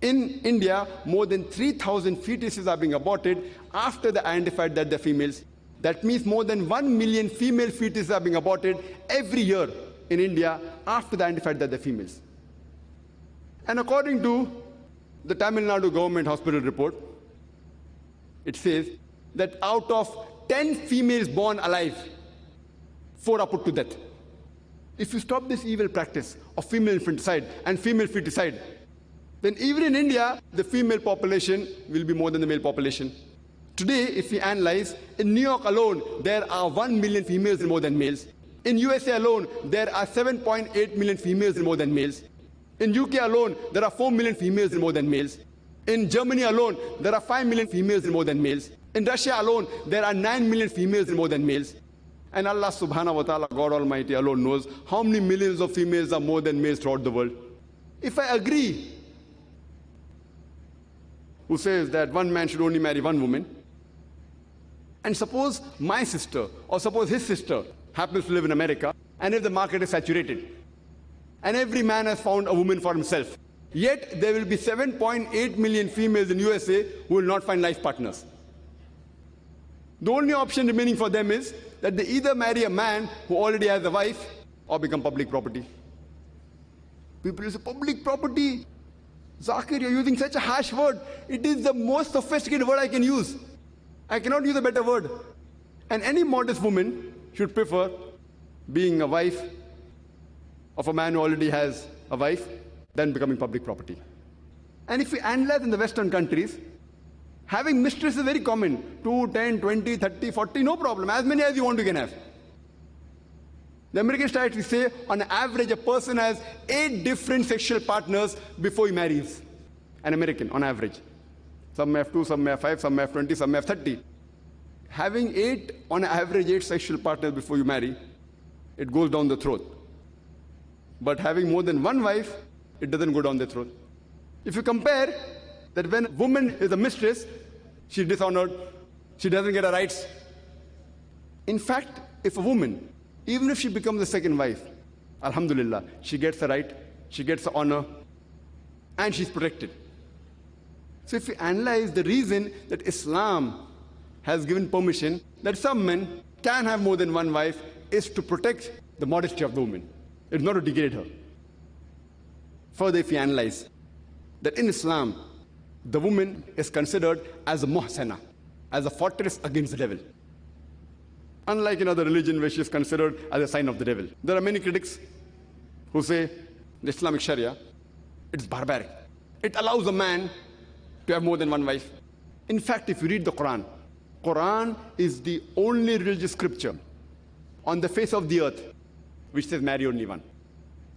in India, more than 3,000 fetuses are being aborted after they identified that they're females. That means more than 1 million female fetuses are being aborted every year in India after they identified that they're females. And according to the Tamil Nadu government hospital report, it says that out of 10 females born alive, 4 are put to death. If you stop this evil practice of female infanticide and female feticide, then even in India, the female population will be more than the male population. Today, if we analyze, in New York alone, there are 1 million females and more than males. In USA alone, there are 7.8 million females and more than males. In UK alone, there are 4 million females and more than males. In Germany alone, there are 5 million females and more than males. In Russia alone, there are 9 million females and more than males. And Allah subhanahu wa ta'ala, God Almighty alone knows how many millions of females are more than males throughout the world. If I agree, who says that one man should only marry one woman, and suppose my sister, or suppose his sister, happens to live in America, and if the market is saturated, and every man has found a woman for himself, yet there will be 7.8 million females in USA who will not find life partners. The only option remaining for them is that they either marry a man who already has a wife or become public property. People say, public property? Zakir, you're using such a harsh word. It is the most sophisticated word I can use. I cannot use a better word. And any modest woman should prefer being a wife of a man who already has a wife than becoming public property. And if we analyze in the Western countries, having mistress is very common. 2, 10, 20, 30, 40, no problem. As many as you want, you can have. The American statistics say, on average, a person has 8 different sexual partners before he marries. An American, on average. Some may have 2, some may have 5, some may have 20, some may have 30. Having 8, on average, 8 sexual partners before you marry, it goes down the throat. But having more than one wife, it doesn't go down the throat. If you compare that when a woman is a mistress, she's dishonored, she doesn't get her rights. In fact, if a woman, even if she becomes the second wife, alhamdulillah, she gets the right, she gets the honor, and she's protected. So if we analyze the reason that Islam has given permission that some men can have more than one wife is to protect the modesty of the woman. It's not to degrade her. Further, if we analyze that in Islam, the woman is considered as a muhsana, as a fortress against the devil. Unlike in other religion where she is considered as a sign of the devil. There are many critics who say the Islamic Shari'ah, it's barbaric. It allows a man to have more than one wife. In fact, if you read the Qur'an, Qur'an is the only religious scripture on the face of the earth which says marry only one.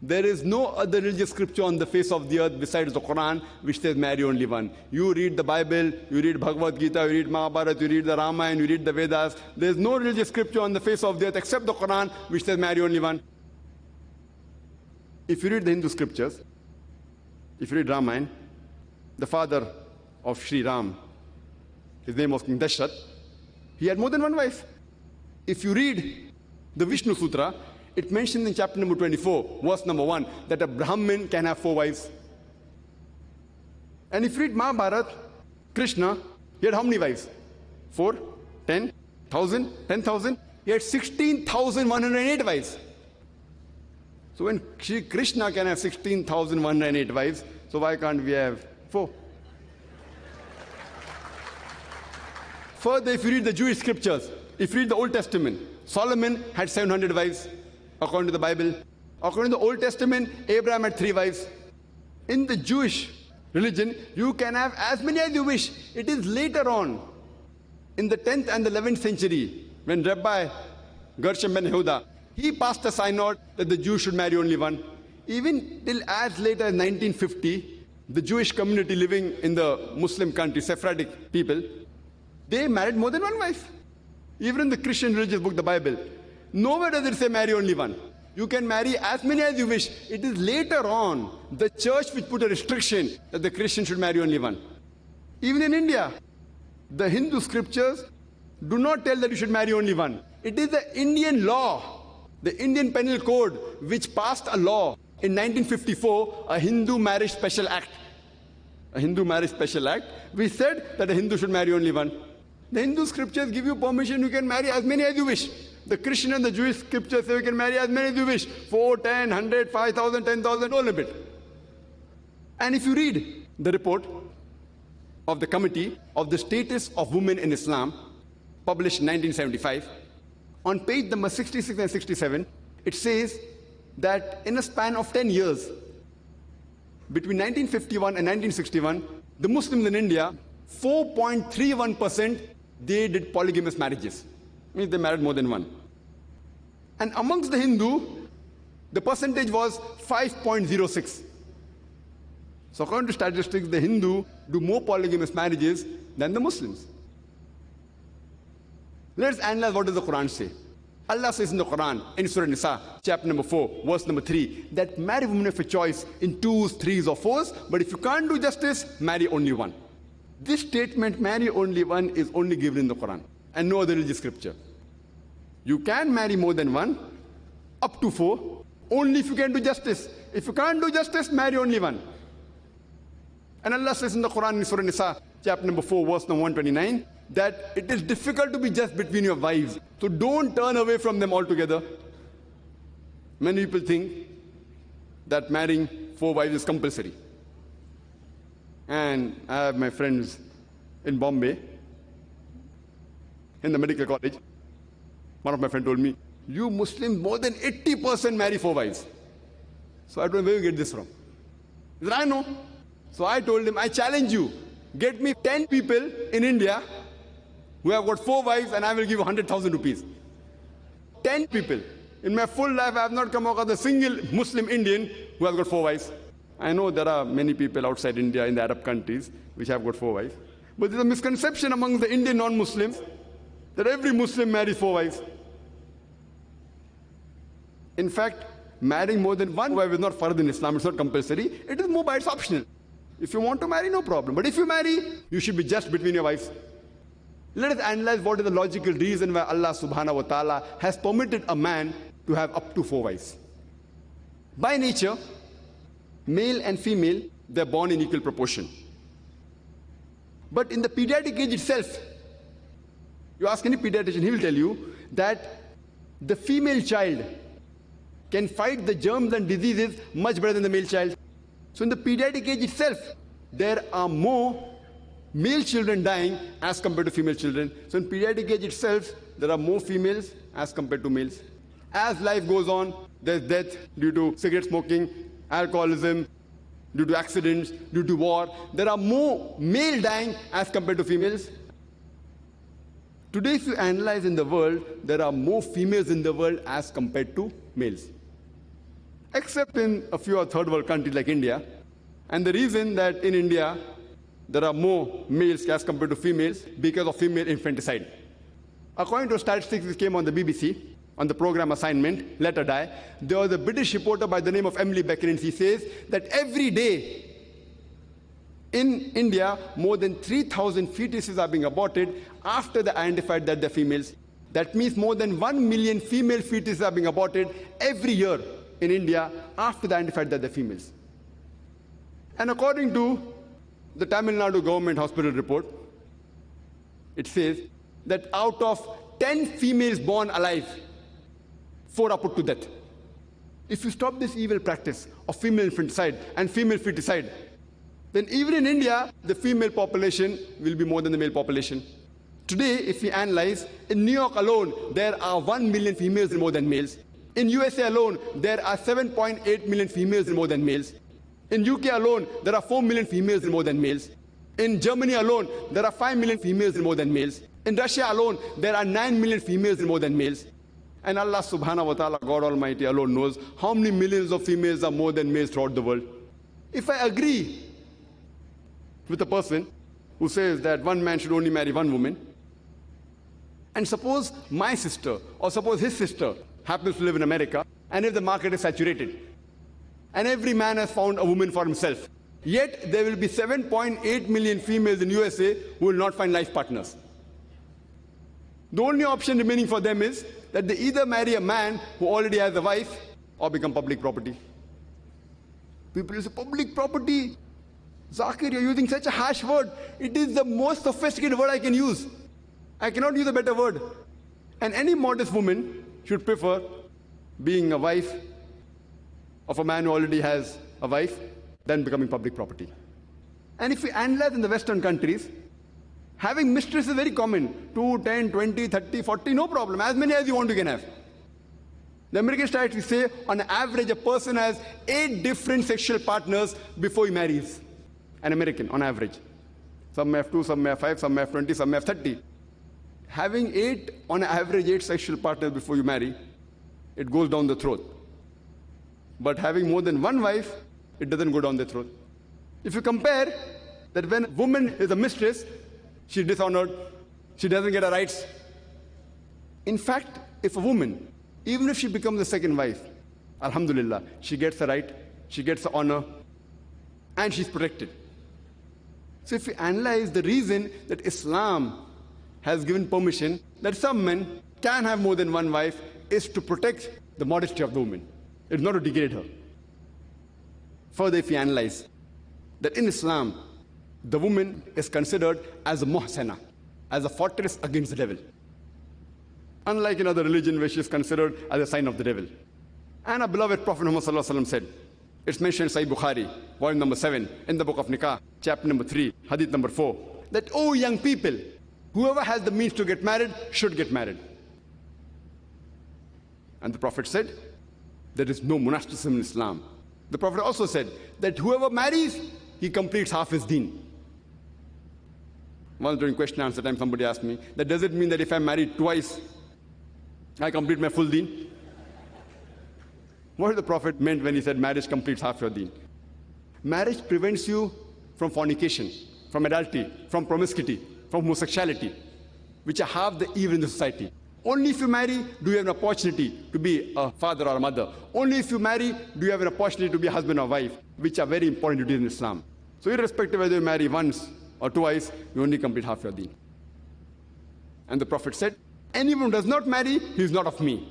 There is no other religious scripture on the face of the earth besides the Qur'an which says marry only one. You read the Bible, you read Bhagavad Gita, you read Mahabharata, you read the Ramayana, you read the Vedas. There is no religious scripture on the face of the earth except the Qur'an which says marry only one. If you read the Hindu scriptures, if you read Ramayana, the father of Sri Ram, his name was King Dashrath, he had more than one wife. If you read the Vishnu Sutra, it mentions in chapter number 24, verse number 1, that a Brahmin can have 4 wives. And if you read Mahabharata, Krishna, he had how many wives? 4, 10, 1,000, 10,000? He had 16,108 wives. So when Krishna can have 16,108 wives, so why can't we have 4? Further, if you read the Jewish scriptures, if you read the Old Testament, Solomon had 700 wives, according to the Bible. According to the Old Testament, Abraham had 3 wives. In the Jewish religion, you can have as many as you wish. It is later on, in the 10th and the 11th century, when Rabbi Gershom ben Yehuda, he passed a synod that the Jews should marry only one. Even till as late as 1950, the Jewish community living in the Muslim country, Sephardic people, they married more than one wife. Even in the Christian religious book, the Bible, nowhere does it say marry only one. You can marry as many as you wish. It is later on the church which put a restriction that the Christian should marry only one. Even in India, the Hindu scriptures do not tell that you should marry only one. It is the Indian law, the Indian Penal Code, which passed a law in 1954, a Hindu Marriage Special Act. A Hindu Marriage Special Act, which said that a Hindu should marry only one. The Hindu scriptures give you permission, you can marry as many as you wish. The Christian and the Jewish scriptures say you can marry as many as you wish. 4, 10, 100, 5,000, 10,000, no limit. And if you read the report of the Committee of the Status of Women in Islam, published in 1975, on page number 66 and 67, it says that in a span of 10 years, between 1951 and 1961, the Muslims in India, 4.31%, they did polygamous marriages. Means they married more than one. And amongst the Hindu, the percentage was 5.06. So according to statistics, the Hindu do more polygamous marriages than the Muslims. Let's analyze what does the Quran say. Allah says in the Quran, in Surah Nisa, chapter number 4, verse number 3, that marry women of your choice in 2s, 3s, or 4s, but if you can't do justice, marry only one. This statement, marry only one, is only given in the Quran and no other religious scripture. You can marry more than one, up to 4, only if you can do justice. If you can't do justice, marry only one. And Allah says in the Quran, in Surah Nisa, chapter number 4, verse number 129, that it is difficult to be just between your wives. So don't turn away from them altogether. Many people think that marrying 4 wives is compulsory. And I have my friends in Bombay, in the medical college. One of my friends told me, you Muslims, more than 80% marry 4 wives. So I told him, where you get this from? He said, I know. So I told him, I challenge you. Get me 10 people in India who have got 4 wives and I will give you 100,000 rupees. 10 people. In my full life, I have not come across a single Muslim Indian who has got 4 wives. I know there are many people outside India in the Arab countries which have got 4 wives. But there's a misconception among the Indian non-Muslims that every Muslim marries 4 wives. In fact, marrying more than 1 wife is not fard in Islam, it's not compulsory. It is mubah, it's optional. If you want to marry, no problem. But if you marry, you should be just between your wives. Let us analyze what is the logical reason why Allah subhanahu wa ta'ala has permitted a man to have up to 4 wives. By nature, male and female, they're born in equal proportion. But in the pediatric age itself, you ask any pediatrician, he will tell you that the female child can fight the germs and diseases much better than the male child. So in the pediatric age itself, there are more male children dying as compared to female children. So in pediatric age itself, there are more females as compared to males. As life goes on, there's death due to cigarette smoking, alcoholism, due to accidents, due to war. There are more male dying as compared to females. Today, if you analyze in the world, there are more females in the world as compared to males. Except in a few third world countries like India. And the reason that in India, there are more males as compared to females because of female infanticide. According to statistics which came on the BBC, on the program assignment, Let Her Die, there was a British reporter by the name of Emily Beckin, and she says that every day in India, more than 3,000 fetuses are being aborted after they identified that they're females. That means more than 1 million female fetuses are being aborted every year in India after they identified that they're females. And according to the Tamil Nadu government hospital report, it says that out of 10 females born alive, 4 are put to death. If you stop this evil practice of female infanticide and female feticide, then even in India, the female population will be more than the male population. Today, if we analyze, in New York alone, there are 1 million females and more than males. In USA alone, there are 7.8 million females and more than males. In UK alone, there are 4 million females and more than males. In Germany alone, there are 5 million females and more than males. In Russia alone, there are 9 million females and more than males. And Allah subhanahu wa ta'ala, God Almighty alone knows how many millions of females are more than males throughout the world. If I agree with a person who says that one man should only marry one woman, and suppose my sister or suppose his sister happens to live in America, and if the market is saturated, and every man has found a woman for himself, yet there will be 7.8 million females in USA who will not find life partners. The only option remaining for them is that they either marry a man who already has a wife or become public property. People will say, public property? Zakir, you're using such a harsh word. It is the most sophisticated word I can use. I cannot use a better word. And any modest woman should prefer being a wife of a man who already has a wife than becoming public property. And if we analyze in the Western countries, having mistress is very common. 2, 10, 20, 30, 40, no problem. As many as you want you can have. The American statistics say on average a person has 8 different sexual partners before he marries. An American on average. Some may have 2, some may have 5, some may have 20, some may have 30. Having 8, on average 8 sexual partners before you marry, it goes down the throat. But having more than one wife, it doesn't go down the throat. If you compare that when a woman is a mistress, she's dishonored, she doesn't get her rights. In fact, if a woman, even if she becomes the second wife, alhamdulillah, she gets the right, she gets the honor, and she's protected. So if we analyze the reason that Islam has given permission that some men can have more than one wife is to protect the modesty of the woman. It's not to degrade her. Further, if we analyze that in Islam, the woman is considered as a muhsana, as a fortress against the devil. Unlike in other religion where she is considered as a sign of the devil. And our beloved Prophet Muhammad ﷺ said, it's mentioned in Sahih Bukhari, volume number 7, in the book of Nikah, chapter number 3, hadith number 4, that, oh young people, whoever has the means to get married should get married. And the Prophet said, there is no monasticism in Islam. The Prophet also said that whoever marries, he completes half his deen. Once during question and answer time, somebody asked me, that does it mean that if I'm married twice, I complete my full deen? What did the Prophet meant when he said marriage completes half your deen? Marriage prevents you from fornication, from adultery, from promiscuity, from homosexuality, which are half the evil in the society. Only if you marry do you have an opportunity to be a father or a mother. Only if you marry do you have an opportunity to be a husband or wife, which are very important duties in Islam. So irrespective whether you marry once or twice, you only complete half your deen. And the Prophet said, anyone who does not marry, he is not of me.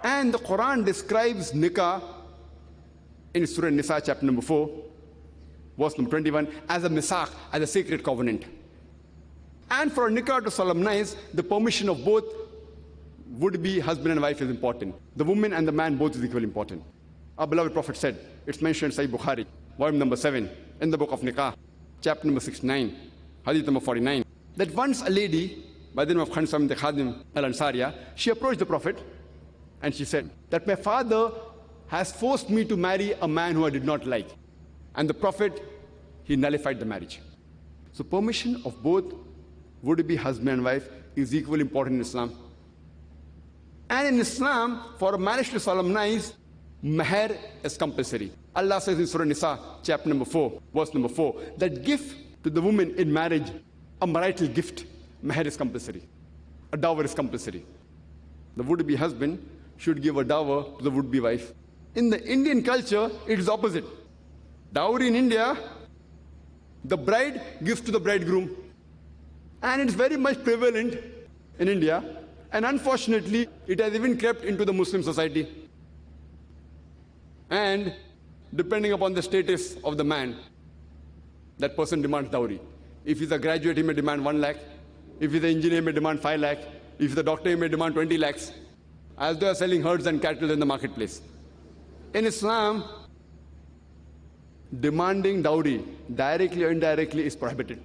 And the Qur'an describes nikah in Surah Nisa chapter number 4, verse number 21, as a misaq, as a sacred covenant. And for a nikah to solemnize, the permission of both would-be husband and wife is important. The woman and the man both is equally important. Our beloved Prophet said, it's mentioned in Sahih Bukhari, volume number 7, in the book of Nikah, chapter number 69, hadith number 49, that once a lady by the name of Khansah bint Khadim al-Ansariya, she approached the Prophet and she said that my father has forced me to marry a man who I did not like. And the Prophet, he nullified the marriage. So permission of both would-be husband and wife is equally important in Islam. And in Islam, for a marriage to solemnize, mahr is compulsory. Allah says in Surah Nisa, chapter number 4, verse number 4, that gift to the woman in marriage, a marital gift, mahr is compulsory. A dower is compulsory. The would-be husband should give a dower to the would-be wife. In the Indian culture, it is opposite. Dowry in India, the bride gives to the bridegroom. And it's very much prevalent in India. And unfortunately, it has even crept into the Muslim society. And depending upon the status of the man, that person demands dowry. If he's a graduate, he may demand 1 lakh. If he's an engineer, he may demand 5 lakh. If he's a doctor, he may demand 20 lakhs. As they are selling herds and cattle in the marketplace. In Islam, demanding dowry, directly or indirectly, is prohibited.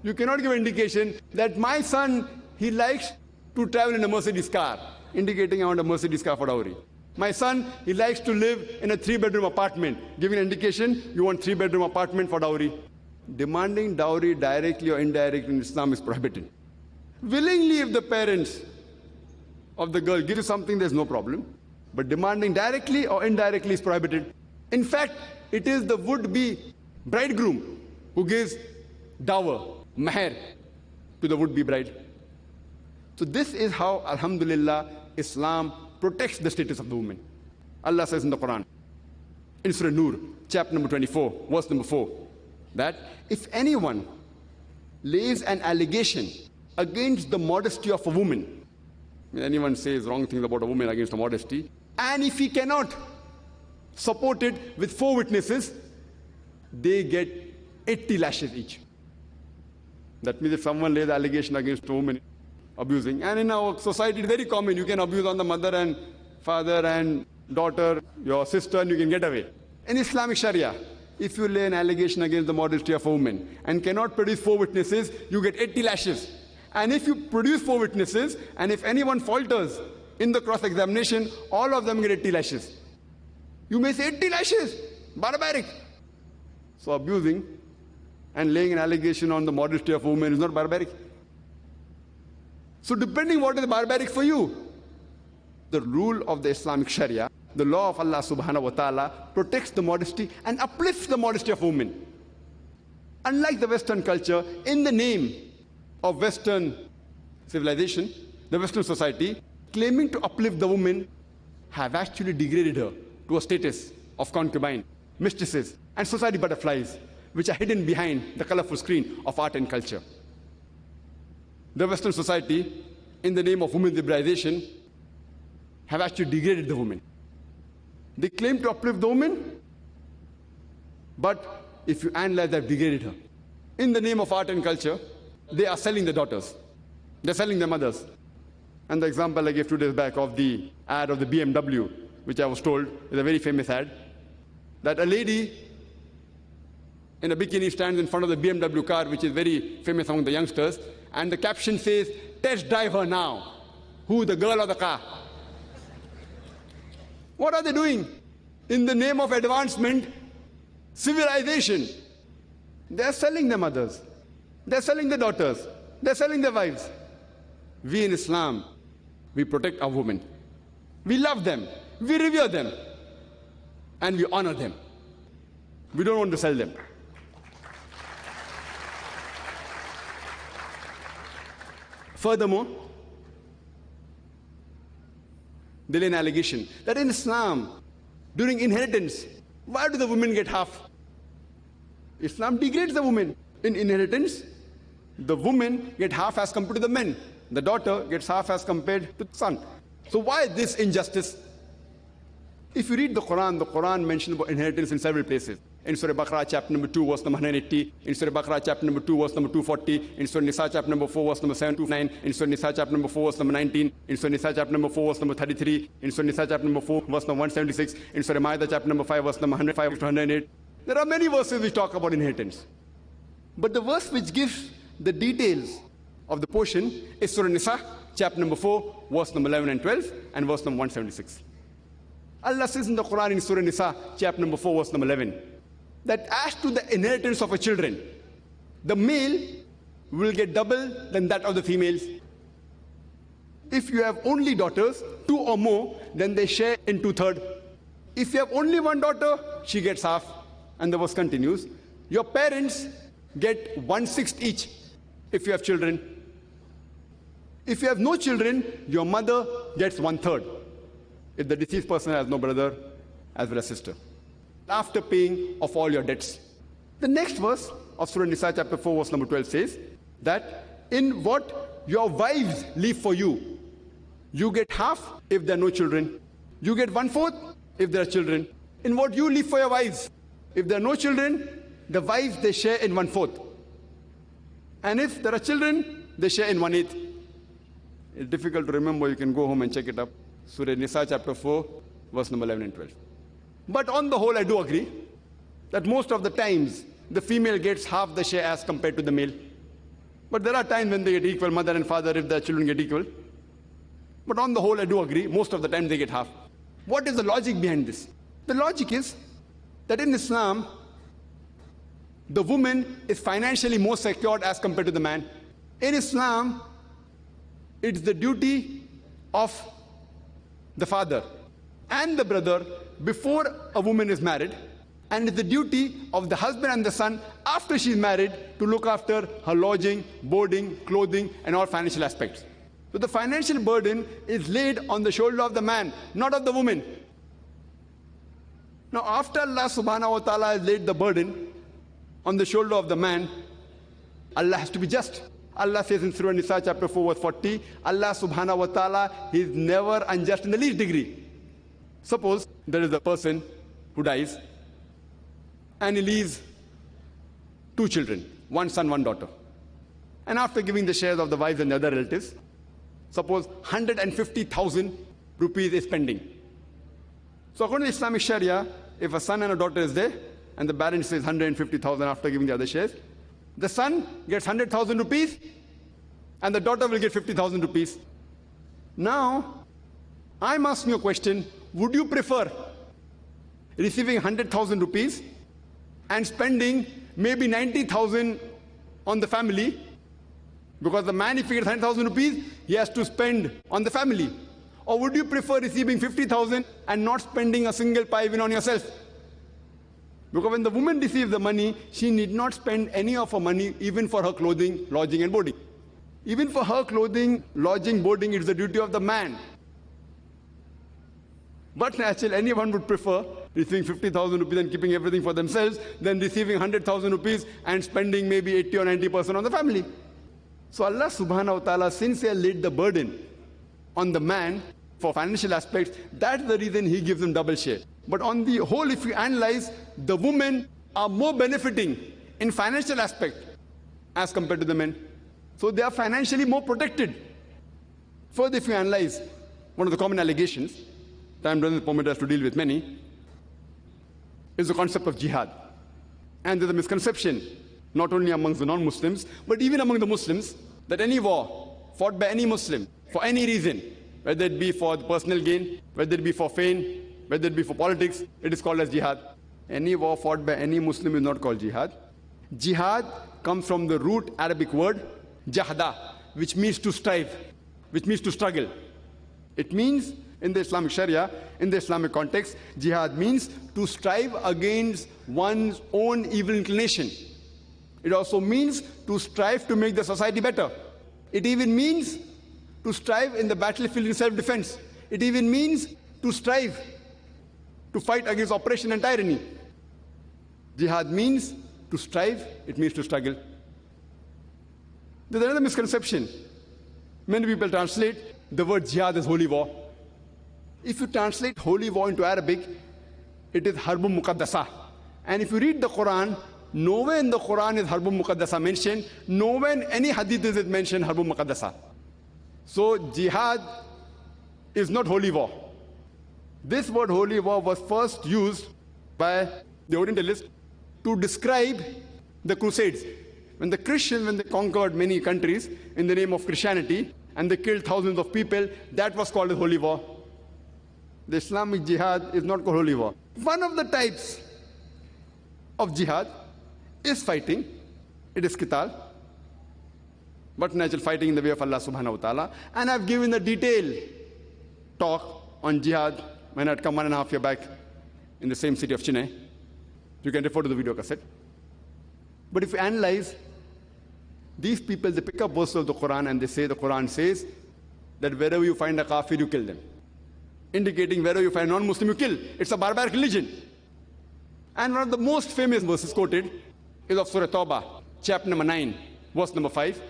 You cannot give indication that my son, he likes to travel in a Mercedes car, indicating I want a Mercedes car for dowry. My son, he likes to live in a 3-bedroom apartment, giving an indication you want 3-bedroom apartment for dowry. Demanding dowry directly or indirectly in Islam is prohibited. Willingly, if the parents of the girl give you something, there's no problem. But demanding directly or indirectly is prohibited. In fact, it is the would-be bridegroom who gives dower, mahr, to the would-be bride. So this is how, alhamdulillah, Islam protects the status of the woman. Allah says in the Qur'an, in Surah Nur, chapter number 24, verse number 4, that if anyone lays an allegation against the modesty of a woman, when anyone says wrong things about a woman against her modesty, and if he cannot support it with 4 witnesses, they get 80 lashes each. That means if someone lays allegation against a woman abusing, and in our society it's very common, you can abuse on the mother and father and daughter, your sister, and you can get away. In Islamic Shari'ah, if you lay an allegation against the modesty of a woman and cannot produce 4 witnesses, you get 80 lashes. And if you produce 4 witnesses, and if anyone falters in the cross-examination, all of them get 80 lashes. You may say 80 lashes, barbaric. So abusing and laying an allegation on the modesty of a woman is not barbaric. So depending what is barbaric for you, the rule of the Islamic Sharia, the law of Allah subhanahu wa ta'ala, protects the modesty and uplifts the modesty of women. Unlike the Western culture, in the name of Western civilization, the Western society, claiming to uplift the woman, have actually degraded her to a status of concubine, mistresses, and society butterflies, which are hidden behind the colorful screen of art and culture. The Western society, in the name of women's liberalization, have actually degraded the woman. They claim to uplift the woman, but if you analyze, they've degraded her. In the name of art and culture, they are selling their daughters. They're selling their mothers. And the example I gave 2 days back of the ad of the BMW, which I was told is a very famous ad, that a lady in a bikini stands in front of the BMW car, which is very famous among the youngsters, and the caption says, "Test drive her now." Who, the girl or the car? What are they doing? In the name of advancement, civilization, they're selling their mothers. They're selling their daughters. They're selling their wives. We in Islam, we protect our women. We love them. We revere them. And we honor them. We don't want to sell them. Furthermore, they lay an allegation that in Islam, during inheritance, why do the women get half? Islam degrades the woman. In inheritance, the women get half as compared to the men. The daughter gets half as compared to the son. So why this injustice? If you read the Quran mentions about inheritance in several places. In Surah Baqarah, chapter number 2, verse number 180. In Surah Baqarah, chapter number 2, verse number 240. In Surah Nisa, chapter number 4, verse number 729. In Surah Nisa, chapter number 4, verse number 19. In Surah Nisa, chapter number 4, verse number 33. In Surah Nisa, chapter number 4, verse number 176. In Surah Ma'idah, chapter number 5, verse number 105 to 108. There are many verses which talk about inheritance. But the verse which gives the details of the portion is Surah Nisa, chapter number 4, verse number 11 and 12, and verse number 176. Allah says in the Quran in Surah Nisa, chapter number 4, verse number 11, that as to the inheritance of a children, the male will get double than that of the females. If you have only daughters, 2 or more, then they share in 2/3. If you have only one daughter, she gets half. And the verse continues, your parents get 1/6 each if you have children. If you have no children, your mother gets 1/3 if the deceased person has no brother as well as sister, after paying of all your debts. The next verse of Surah Nisa chapter 4 verse number 12 says that in what your wives leave for you, you get half if there are no children. You get 1/4 if there are children. In what you leave for your wives, if there are no children, the wives, they share in 1/4. And if there are children, they share in 1/8. It's difficult to remember. You can go home and check it up. Surah Nisa chapter 4, verse number 11 and 12. But on the whole, I do agree that most of the times, the female gets half the share as compared to the male. But there are times when they get equal, mother and father, if their children get equal. But on the whole, I do agree, most of the time they get half. What is the logic behind this? The logic is that in Islam, the woman is financially more secured as compared to the man. In Islam, it's the duty of the father and the brother before a woman is married, and it's the duty of the husband and the son after she's married to look after her lodging, boarding, clothing, and all financial aspects. So the financial burden is laid on the shoulder of the man, not of the woman. Now, after Allah subhanahu wa ta'ala has laid the burden on the shoulder of the man, Allah has to be just. Allah says in Surah Nisa chapter 4 verse 40, Allah subhanahu wa ta'ala is never unjust in the least degree. Suppose there is a person who dies and he leaves 2 children, 1 son, 1 daughter. And after giving the shares of the wives and the other relatives, suppose 150,000 rupees is pending. So according to Islamic Sharia, if a son and a daughter is there, and the balance is 150,000 after giving the other shares, the son gets 100,000 rupees, and the daughter will get 50,000 rupees. Now, I'm asking you a question. Would you prefer receiving 100,000 rupees and spending maybe 90,000 on the family? Because the man, if he gets 100,000 rupees, he has to spend on the family. Or would you prefer receiving 50,000 and not spending a single pi even on yourself? Because when the woman receives the money, she need not spend any of her money even for her clothing, lodging and boarding. Even for her clothing, lodging, boarding, it's the duty of the man. But naturally, anyone would prefer receiving 50,000 rupees and keeping everything for themselves than receiving 100,000 rupees and spending maybe 80 or 90% on the family. So Allah subhanahu wa ta'ala, since He has laid the burden on the man for financial aspects, that's the reason He gives him double share. But on the whole, if you analyze, the women are more benefiting in financial aspect as compared to the men. So they are financially more protected. Further, if you analyze, one of the common allegations, time doesn't permit us to deal with many, is the concept of jihad. And there's a misconception, not only amongst the non-Muslims, but even among the Muslims, that any war fought by any Muslim, for any reason, whether it be for personal gain, whether it be for fame, whether it be for politics, it is called as jihad. Any war fought by any Muslim is not called jihad. Jihad comes from the root Arabic word jahda, which means to strive, which means to struggle. It means, in the Islamic Sharia, in the Islamic context, jihad means to strive against one's own evil inclination. It also means to strive to make the society better. It even means to strive in the battlefield in self-defense. It even means to strive to fight against oppression and tyranny. Jihad means to strive, it means to struggle. There's another misconception. Many people translate the word jihad as holy war. If you translate holy war into Arabic, it is harbun muqaddasa. And if you read the Qur'an, nowhere in the Qur'an is harbun muqaddasa mentioned, nowhere in any hadith is it mentioned harbun muqaddasa. So jihad is not holy war. This word holy war was first used by the Orientalists to describe the Crusades. When the Christians, when they conquered many countries in the name of Christianity, and they killed thousands of people, that was called a holy war. The Islamic jihad is not called holy war. One of the types of jihad is fighting. It is qital, but natural fighting in the way of Allah subhanahu wa ta'ala. And I've given a detailed talk on jihad when I'd come 1.5 years back in the same city of Chennai. You can refer to the video cassette. But if you analyze, these people, they pick up verses of the Quran and they say, the Quran says that wherever you find a kafir, you kill them. Indicating wherever you find a non-Muslim, you kill. It's a barbaric religion. And one of the most famous verses quoted is of Surah Tawbah, chapter number 9, verse number 5.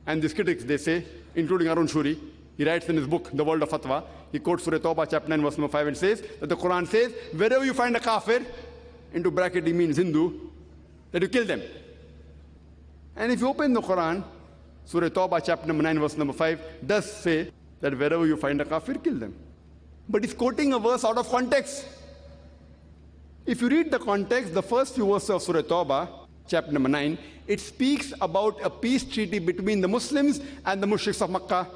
And these critics, they say, including Arun Shuri, he writes in his book, The World of Fatwa, he quotes Surah Tawbah, chapter 9, verse number 5, and says that the Quran says, wherever you find a kafir, into bracket he means Hindu, that you kill them. And if you open the Quran, Surah Tawbah, chapter number 9, verse number 5, does say that wherever you find a kafir, kill them. But he's quoting a verse out of context. If you read the context, the first few verses of Surah Tawbah, chapter number 9, it speaks about a peace treaty between the Muslims and the mushriks of Makkah.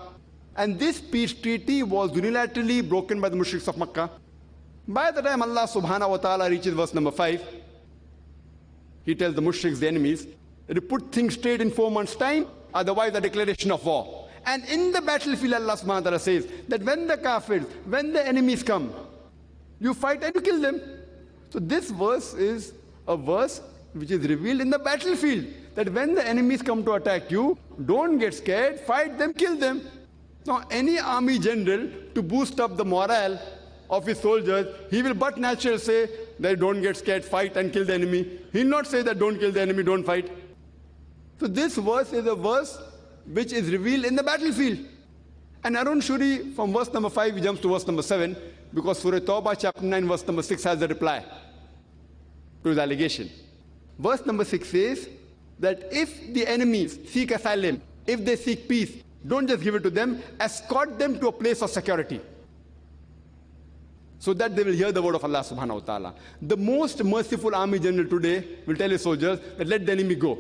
And this peace treaty was unilaterally broken by the mushriks of Makkah. By the time Allah subhanahu wa ta'ala reaches verse number 5, he tells the mushriks, the enemies, that you put things straight in 4 months' time, otherwise a declaration of war. And in the battlefield, Allah subhanahu wa ta'ala says that when the kafirs, when the enemies come, you fight and you kill them. So this verse is a verse which is revealed in the battlefield, that when the enemies come to attack you, don't get scared, fight them, kill them. Now, any army general, to boost up the morale of his soldiers, he will but naturally say that don't get scared, fight and kill the enemy. He'll not say that don't kill the enemy, don't fight. So this verse is a verse which is revealed in the battlefield. And Arun Shuri, from verse number 5, he jumps to verse number 7, because Surah Tawbah, chapter 9, verse number 6 has the reply to his allegation. Verse number 6 says that if the enemies seek asylum, if they seek peace, don't just give it to them, escort them to a place of security, so that they will hear the word of Allah subhanahu wa ta'ala. The most merciful army general today will tell his soldiers that let the enemy go.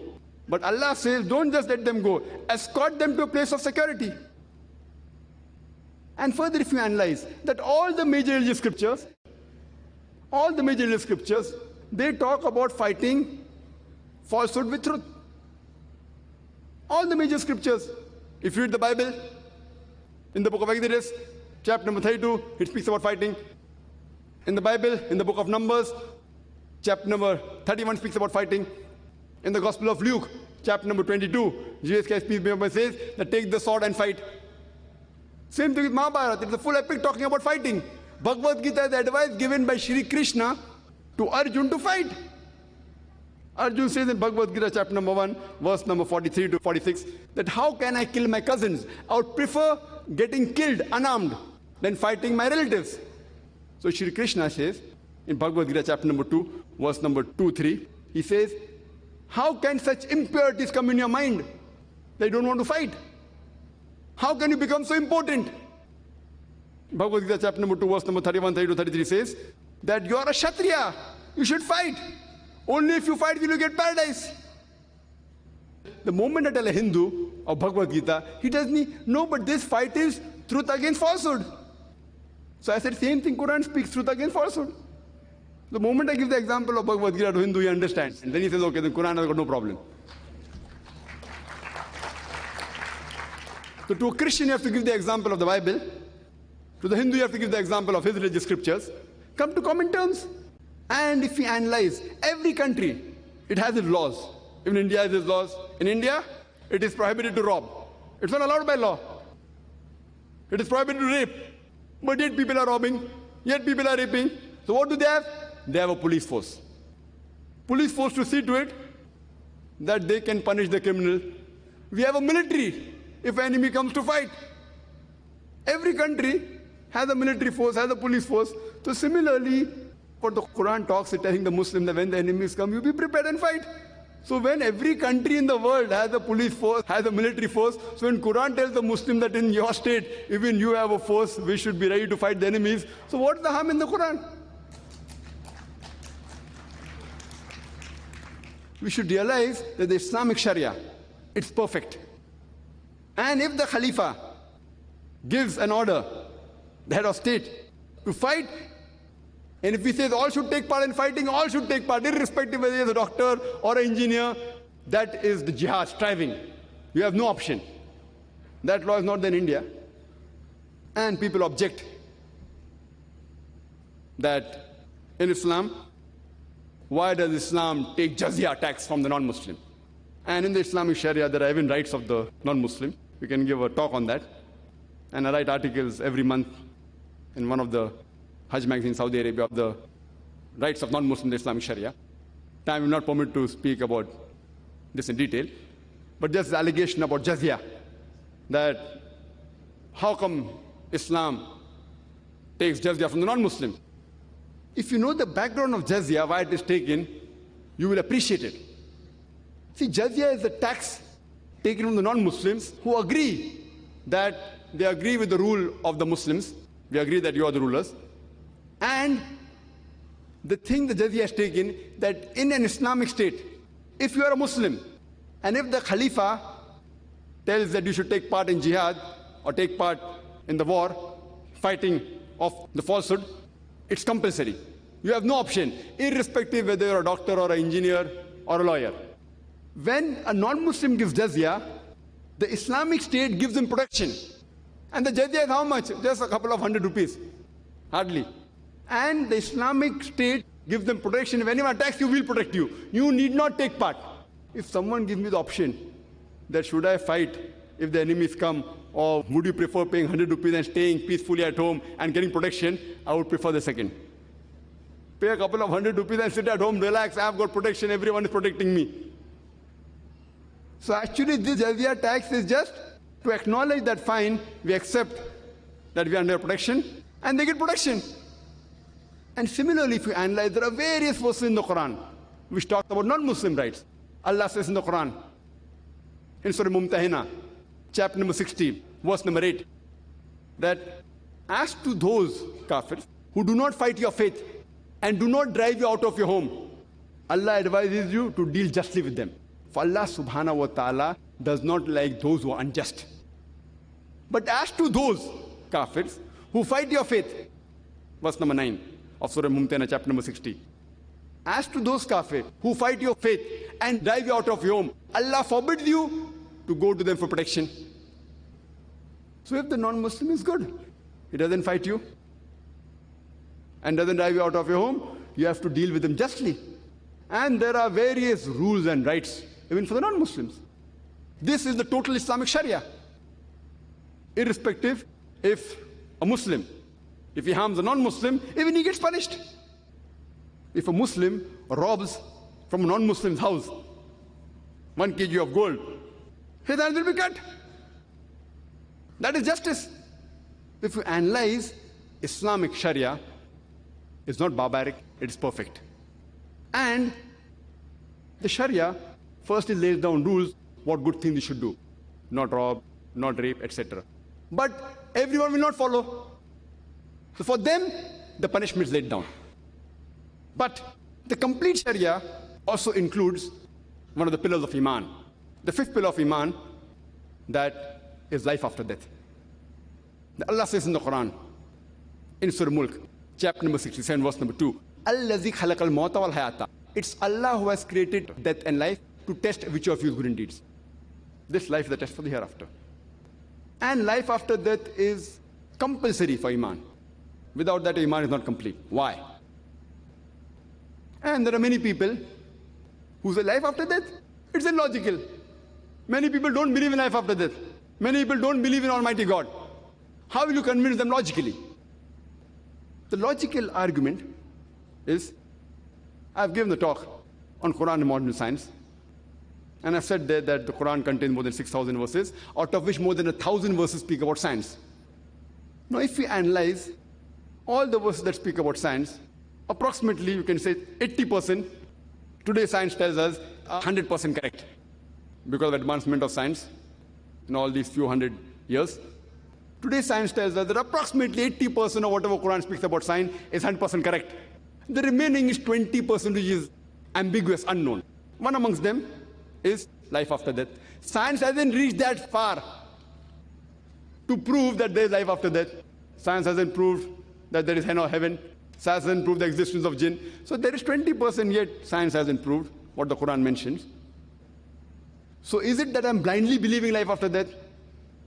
But Allah says, don't just let them go, escort them to a place of security. And further, if you analyze that all the major religious scriptures, they talk about fighting falsehood with truth. All the major scriptures. If you read the Bible, in the book of Exodus, chapter number 32, it speaks about fighting. In the Bible, in the book of Numbers, chapter number 31 speaks about fighting. In the Gospel of Luke, chapter number 22, Jesus Christ, peace be upon him, says that take the sword and fight. Same thing with Mahabharata. It's a full epic talking about fighting. Bhagavad Gita is the advice given by Shri Krishna to Arjun to fight. Arjun says in Bhagavad Gita, chapter number 1, verse number 43 to 46, that how can I kill my cousins? I would prefer getting killed unarmed than fighting my relatives. So Shri Krishna says in Bhagavad Gita, chapter number 2, verse number 2-3, he says, how can such impurities come in your mind that you don't want to fight? How can you become so important? Bhagavad Gita, chapter number 2, verse number 31, 32, 33 says that you are a Kshatriya, you should fight. Only if you fight will you get paradise. The moment I tell a Hindu of Bhagavad Gita, he tells me, no, but this fight is truth against falsehood. So I said, same thing, Quran speaks truth against falsehood. The moment I give the example of Bhagavad Gita to Hindu, he understands. And then he says, okay, the Quran has got no problem. So to a Christian, you have to give the example of the Bible. To the Hindu, you have to give the example of his religious scriptures. Come to common terms. And if we analyze, every country, it has its laws. Even India has its laws. In India, it is prohibited to rob. It's not allowed by law. It is prohibited to rape. But yet people are robbing. Yet people are raping. So what do they have? They have a police force. Police force to see to it that they can punish the criminal. We have a military if an enemy comes to fight. Every country has a military force, has a police force. So similarly, what the Quran talks is telling the Muslim that when the enemies come, you be prepared and fight. So when every country in the world has a police force, has a military force, so when Quran tells the Muslim that in your state, even you have a force, we should be ready to fight the enemies. So what's the harm in the Quran? We should realize that the Islamic Sharia, it's perfect. And if the Khalifa gives an order, the head of state, to fight, and if he says all should take part in fighting, all should take part, irrespective whether he is a doctor or an engineer, that is the jihad, striving. You have no option. That law is not there in India. And people object that in Islam, why does Islam take jizya tax from the non-Muslim? And in the Islamic Sharia, there are even rights of the non-Muslim. We can give a talk on that. And I write articles every month in one of the Hajj magazines in Saudi Arabia of the rights of non-Muslim in the Islamic Sharia. Time will not permit to speak about this in detail. But just the allegation about jizya, that how come Islam takes jizya from the non-Muslim? If you know the background of jizya, why it is taken, you will appreciate it. See, jizya is a tax taken from the non-Muslims who agree that they agree with the rule of the Muslims. We agree that you are the rulers. And the thing the jizya has taken, that in an Islamic state, if you are a Muslim, and if the Khalifa tells that you should take part in jihad or take part in the war, fighting of the falsehood, it's compulsory. You have no option, irrespective whether you're a doctor or an engineer or a lawyer. When a non-Muslim gives jizya, the Islamic state gives him protection. And the jizya is how much? Just a couple of 100 rupees. Hardly. And the Islamic state gives them protection. If anyone attacks you, we'll protect you. You need not take part. If someone gives me the option that should I fight if the enemies come, or would you prefer paying 100 rupees and staying peacefully at home and getting protection, I would prefer the second. Pay a couple of 100 rupees and sit at home, relax, I've got protection, everyone is protecting me. So actually this jizya tax is just to acknowledge that fine, we accept that we are under protection, and they get protection. And similarly, if you analyze, there are various verses in the Quran which talk about non-Muslim rights. Allah says in the Quran, in Surah Mumtahina, chapter number 60, verse number 8, that as to those kafirs who do not fight your faith and do not drive you out of your home, Allah advises you to deal justly with them. For Allah subhanahu wa ta'ala does not like those who are unjust. But as to those kafirs who fight your faith, verse number 9 of Surah Mumtahina, chapter number 60, as to those kafirs who fight your faith and drive you out of your home, Allah forbids you to go to them for protection. So if the non-Muslim is good, he doesn't fight you and doesn't drive you out of your home, you have to deal with them justly. And there are various rules and rights even for the non-Muslims. This is the total Islamic Sharia. Irrespective if a Muslim, if he harms a non-Muslim, even he gets punished. If a Muslim robs from a non-Muslim's house 1 kg of gold, his hand will be cut. That is justice. If you analyze, Islamic Sharia is not barbaric, it is perfect. And the Sharia firstly lays down rules what good things you should do. Not rob, not rape, etc. But everyone will not follow. So for them, the punishment is laid down. But the complete Sharia also includes one of the pillars of Iman. The fifth pillar of Iman, that is life after death. Allah says in the Quran, in Surah Mulk, chapter number 67, verse number 2. Allazi khalaqal mauta wal hayata. It's Allah who has created death and life to test which of you is good in deeds. This life is the test for the hereafter. And life after death is compulsory for Iman. Without that, Iman is not complete. Why? And there are many people who say life after death, it's illogical. Many people don't believe in life after death. Many people don't believe in Almighty God. How will you convince them logically? The logical argument is, I've given the talk on Qur'an and modern science, and I've said there that the Qur'an contains more than 6,000 verses, out of which more than 1,000 verses speak about science. Now, if we analyze all the verses that speak about science, approximately you can say 80%, today science tells us 100% correct because of advancement of science in all these few hundred years. Today science tells us that approximately 80% of whatever Quran speaks about science is 100% correct. The remaining is 20% which is ambiguous, unknown. One amongst them is life after death. Science hasn't reached that far to prove that there is life after death. Science hasn't proved that there is hell or heaven. Science hasn't proved the existence of jinn. So there is 20% yet science hasn't proved what the Quran mentions. So is it that I'm blindly believing life after death?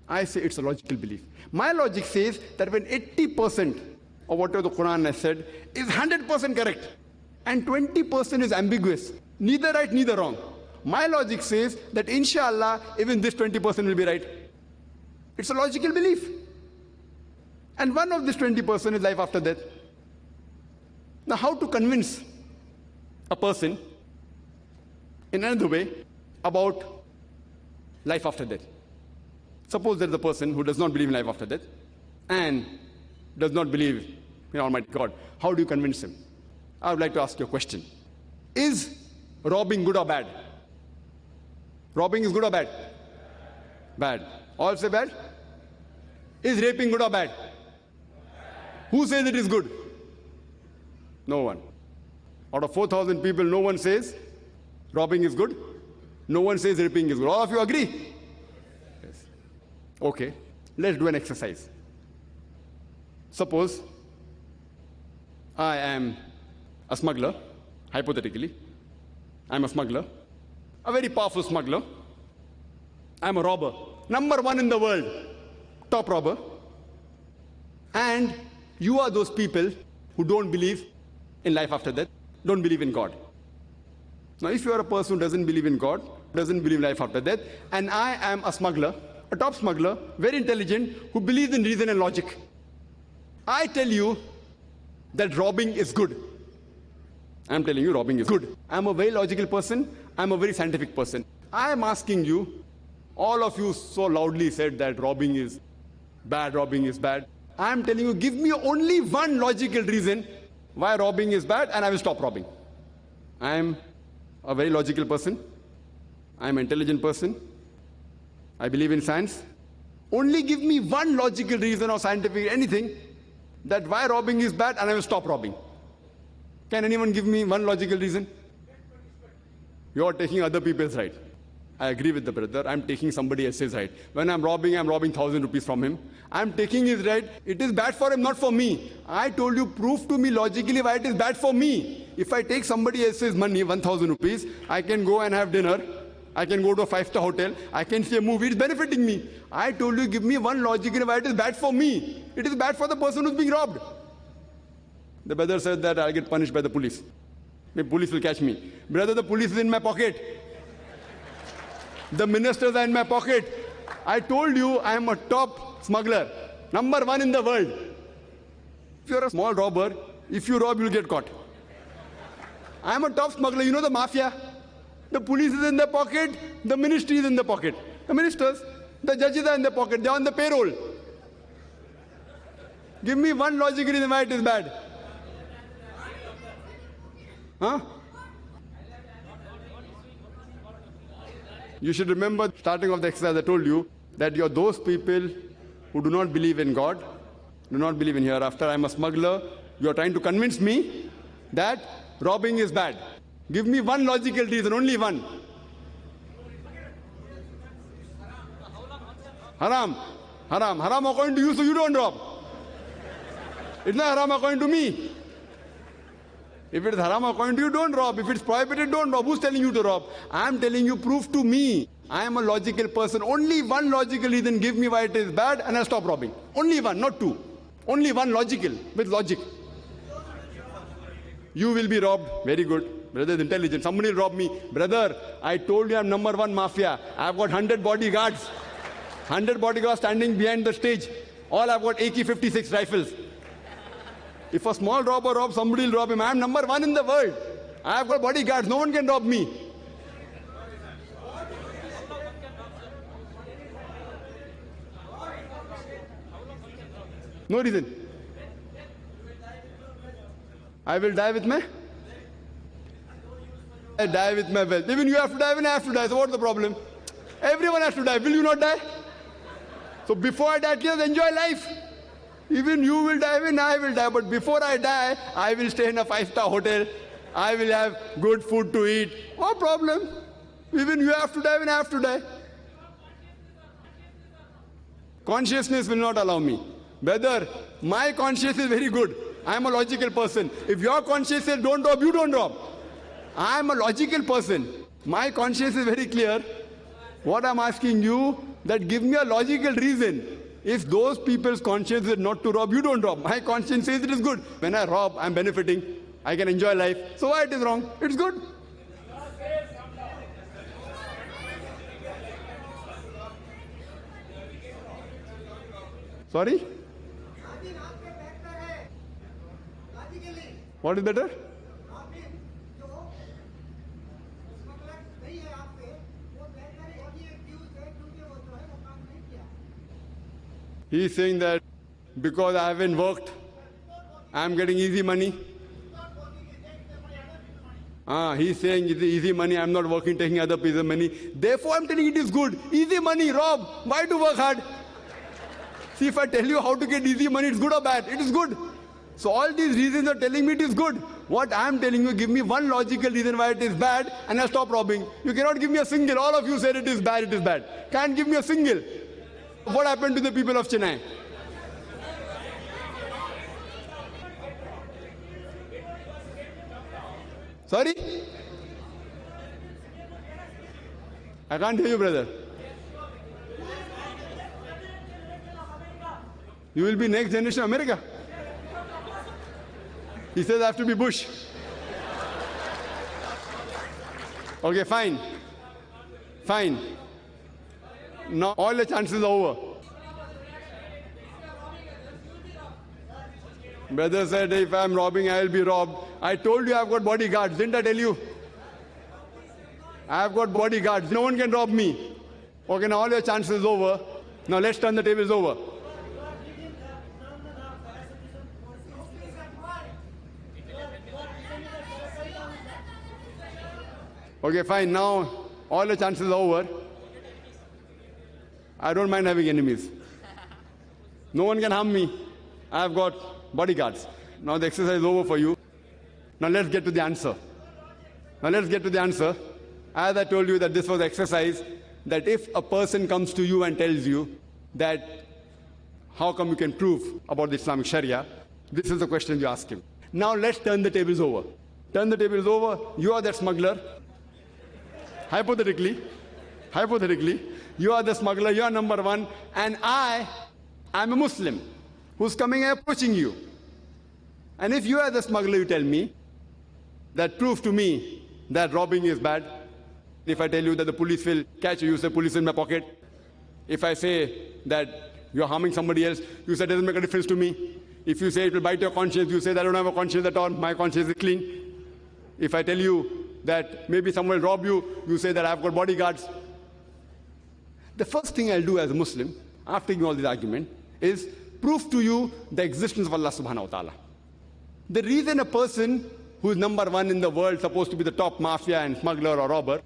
I say it's a logical belief. My logic says that when 80% of whatever the Quran has said is 100% correct and 20% is ambiguous, neither right, neither wrong, my logic says that inshallah, even this 20% will be right. It's a logical belief. And one of this 20% is life after death. Now, how to convince a person in another way about life after death? Suppose there is a person who does not believe in life after death and does not believe in Almighty God. How do you convince him? I would like to ask you a question. Is robbing good or bad? Robbing is good or bad? Bad. All say bad? Is raping good or bad? Who says it is good? No one. Out of 4,000 people, no one says robbing is good. No one says raping is good. All of you agree? Yes. Okay. Let's do an exercise. Suppose I am a smuggler, hypothetically. I'm a smuggler, a very powerful smuggler. I'm a robber, number one in the world, top robber. And you are those people who don't believe in life after death, don't believe in God. Now, if you are a person who doesn't believe in God, doesn't believe in life after death, and I am a smuggler, a top smuggler, very intelligent, who believes in reason and logic, I tell you that robbing is good. I'm telling you robbing is good. I'm a very logical person. I'm a very scientific person. I'm asking you, all of you so loudly said that robbing is bad, robbing is bad. I'm telling you, give me only one logical reason why robbing is bad, and I will stop robbing. I'm a very logical person. I'm an intelligent person. I believe in science. Only give me one logical reason or scientific anything that why robbing is bad, and I will stop robbing. Can anyone give me one logical reason? You are taking other people's right. I agree with the brother. I'm taking somebody else's right. When I'm robbing 1,000 rupees from him. I'm taking his right. It is bad for him, not for me. I told you, prove to me logically why it is bad for me. If I take somebody else's money, 1,000 rupees, I can go and have dinner. I can go to a 5-star hotel. I can see a movie. It's benefiting me. I told you, give me one logical why it is bad for me. It is bad for the person who's being robbed. The brother said that I'll get punished by the police. The police will catch me. Brother, the police is in my pocket. The ministers are in my pocket. I told you I am a top smuggler, number one in the world. If you're a small robber, if you rob, you'll get caught. I am a top smuggler. You know the mafia? The police is in their pocket. The ministry is in the pocket. The ministers, the judges are in the pocket. They're on the payroll. Give me one logical reason why it is bad. Huh? You should remember, starting of the exercise, I told you that you're those people who do not believe in God, do not believe in hereafter. I'm a smuggler. You're trying to convince me that robbing is bad. Give me one logical reason, only one. Haram. Haram. Haram according to you, so you don't rob. It's not haram according to me. If it is haram according to you, don't rob. If it's prohibited, don't rob. Who's telling you to rob? I'm telling you, prove to me. I am a logical person. Only one logical reason give me why it is bad and I'll stop robbing. Only one, not two. Only one logical, with logic. You will be robbed. Very good. Brother is intelligent. Somebody will rob me. Brother, I told you I'm number one mafia. I've got 100 bodyguards. 100 bodyguards standing behind the stage. All I've got AK-56 rifles. If a small robber robs, somebody will rob him. I'm number one in the world. I've got bodyguards. No one can rob me. No reason. I will die with I die with my wealth. Even you have to die, even I have to die. So what's the problem? Everyone has to die. Will you not die? So before I die, at least enjoy life. Even you will die, even I will die. But before I die, I will stay in a 5-star hotel. I will have good food to eat. No problem. Even you have to die, even I have to die. Consciousness will not allow me. Brother, my conscience is very good. I am a logical person. If your conscience says don't rob, you don't rob. I am a logical person. My conscience is very clear. What I'm asking you, that give me a logical reason. If those people's conscience is not to rob, you don't rob. My conscience says it is good. When I rob, I'm benefiting. I can enjoy life. So why it is wrong? It's good. Sorry? What is better? He is saying that because I haven't worked, I am getting easy money. He's saying it's easy money, I'm not working, taking other people's money. Therefore, I'm telling you it is good. Easy money, rob. Why to work hard? See, if I tell you how to get easy money, it's good or bad? It is good. So all these reasons are telling me it is good. What I'm telling you, give me one logical reason why it is bad and I'll stop robbing. You cannot give me a single. All of you said it is bad, it is bad. Can't give me a single. What happened to the people of Chennai? Sorry? I can't hear you, brother. You will be next generation of America. He says I have to be Bush. Okay, fine. Fine. Now all the chances are over. Brother said, if I'm robbing, I will be robbed. I told you I've got bodyguards. Didn't I tell you? I've got bodyguards. No one can rob me. Okay, now all your chances are over. Now let's turn the tables over. Okay, fine. Now all the chances are over. I don't mind having enemies. No one can harm me. I've got bodyguards. Now the exercise is over for you. Now let's get to the answer. As I told you that this was exercise, that if a person comes to you and tells you that how come you can prove about the Islamic Sharia, this is the question you ask him. Now let's turn the tables over. Turn the tables over. You are that smuggler. Hypothetically, you are the smuggler, you are number one, and I am a Muslim who's coming and approaching you. And if you are the smuggler, you tell me that prove to me that robbing is bad. If I tell you that the police will catch you, you say police in my pocket. If I say that you're harming somebody else, you say it doesn't make a difference to me. If you say it will bite your conscience, you say that I don't have a conscience at all, my conscience is clean. If I tell you that maybe someone will rob you, you say that I've got bodyguards. The first thing I'll do as a Muslim, after giving all this argument, is prove to you the existence of Allah subhanahu wa ta'ala. The reason a person who is number one in the world, supposed to be the top mafia and smuggler or robber,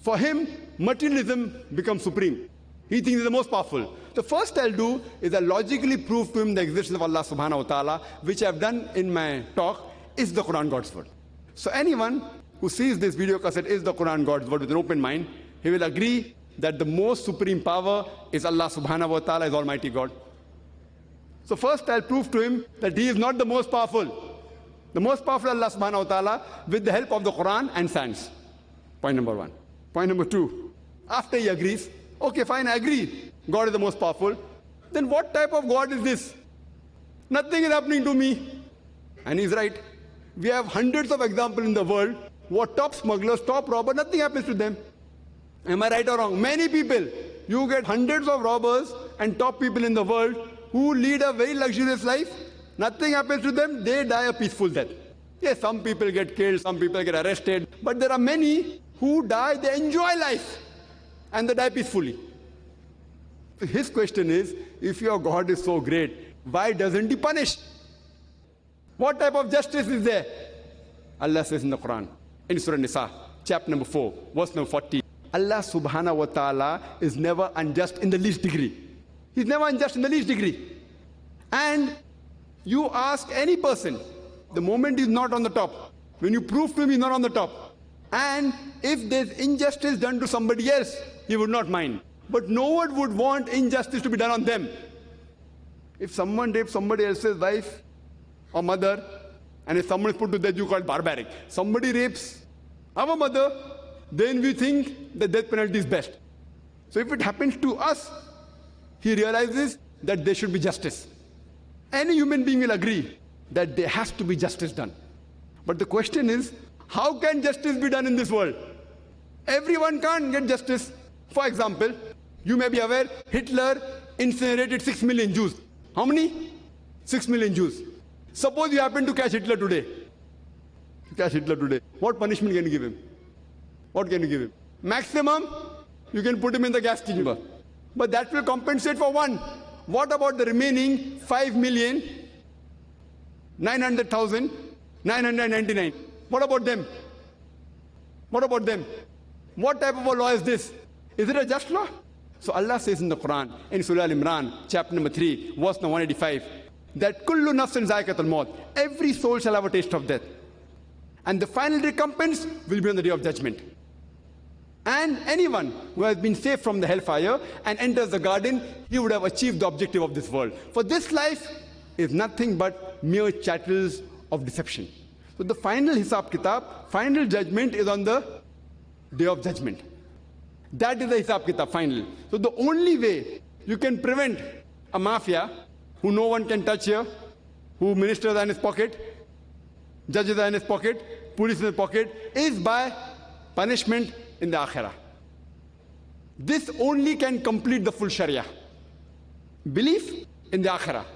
for him, materialism becomes supreme. He thinks he's the most powerful. The first I'll do is I'll logically prove to him the existence of Allah subhanahu wa ta'ala, which I've done in my talk. Is the Quran God's word? So anyone who sees this video cassette, is the Quran God's word, with an open mind, he will agree that the most supreme power is Allah subhanahu wa ta'ala, is Almighty God. So first I'll prove to him that he is not the most powerful. The most powerful Allah subhanahu wa ta'ala with the help of the Qur'an and science. Point number one. Point number two. After he agrees, okay, fine, I agree. God is the most powerful. Then what type of God is this? Nothing is happening to me. And he's right. We have hundreds of examples in the world. What top smugglers, top robbers, nothing happens to them. Am I right or wrong? Many people, you get hundreds of robbers and top people in the world who lead a very luxurious life. Nothing happens to them. They die a peaceful death. Yes, some people get killed, some people get arrested. But there are many who die, they enjoy life. And they die peacefully. His question is, if your God is so great, why doesn't he punish? What type of justice is there? Allah says in the Quran, in Surah Nisa, chapter number 4, verse number 40, Allah subhanahu wa ta'ala is never unjust in the least degree. He's never unjust in the least degree. And you ask any person, the moment he's not on the top, when you prove to him he's not on the top, and if there's injustice done to somebody else, he would not mind. But no one would want injustice to be done on them. If someone rapes somebody else's wife or mother, and if someone is put to death, you call it barbaric. Somebody rapes our mother, then we think the death penalty is best. So if it happens to us, he realizes that there should be justice. Any human being will agree that there has to be justice done. But the question is, how can justice be done in this world? Everyone can't get justice. For example, you may be aware, Hitler incinerated 6 million Jews. How many? 6 million Jews. Suppose you happen to catch Hitler today. What punishment can you give him? What can you give him? Maximum, you can put him in the gas chamber. But that will compensate for one. What about the remaining 5,900,999? What about them? What type of a law is this? Is it a just law? So Allah says in the Quran, in Surah Al-Imran, chapter number 3, verse number 185, that kullu nafsin za'iqatul maut, every soul shall have a taste of death. And the final recompense will be on the day of judgment. And anyone who has been saved from the hellfire and enters the garden, he would have achieved the objective of this world. For this life is nothing but mere chattels of deception. So the final hisab kitab, final judgment is on the day of judgment. That is the hisab kitab, final. So the only way you can prevent a mafia who no one can touch here, who ministers are in his pocket, judges are in his pocket, police in his pocket, is by punishment in the akhirah. This only can complete the full Shari'ah. Belief in the akhirah.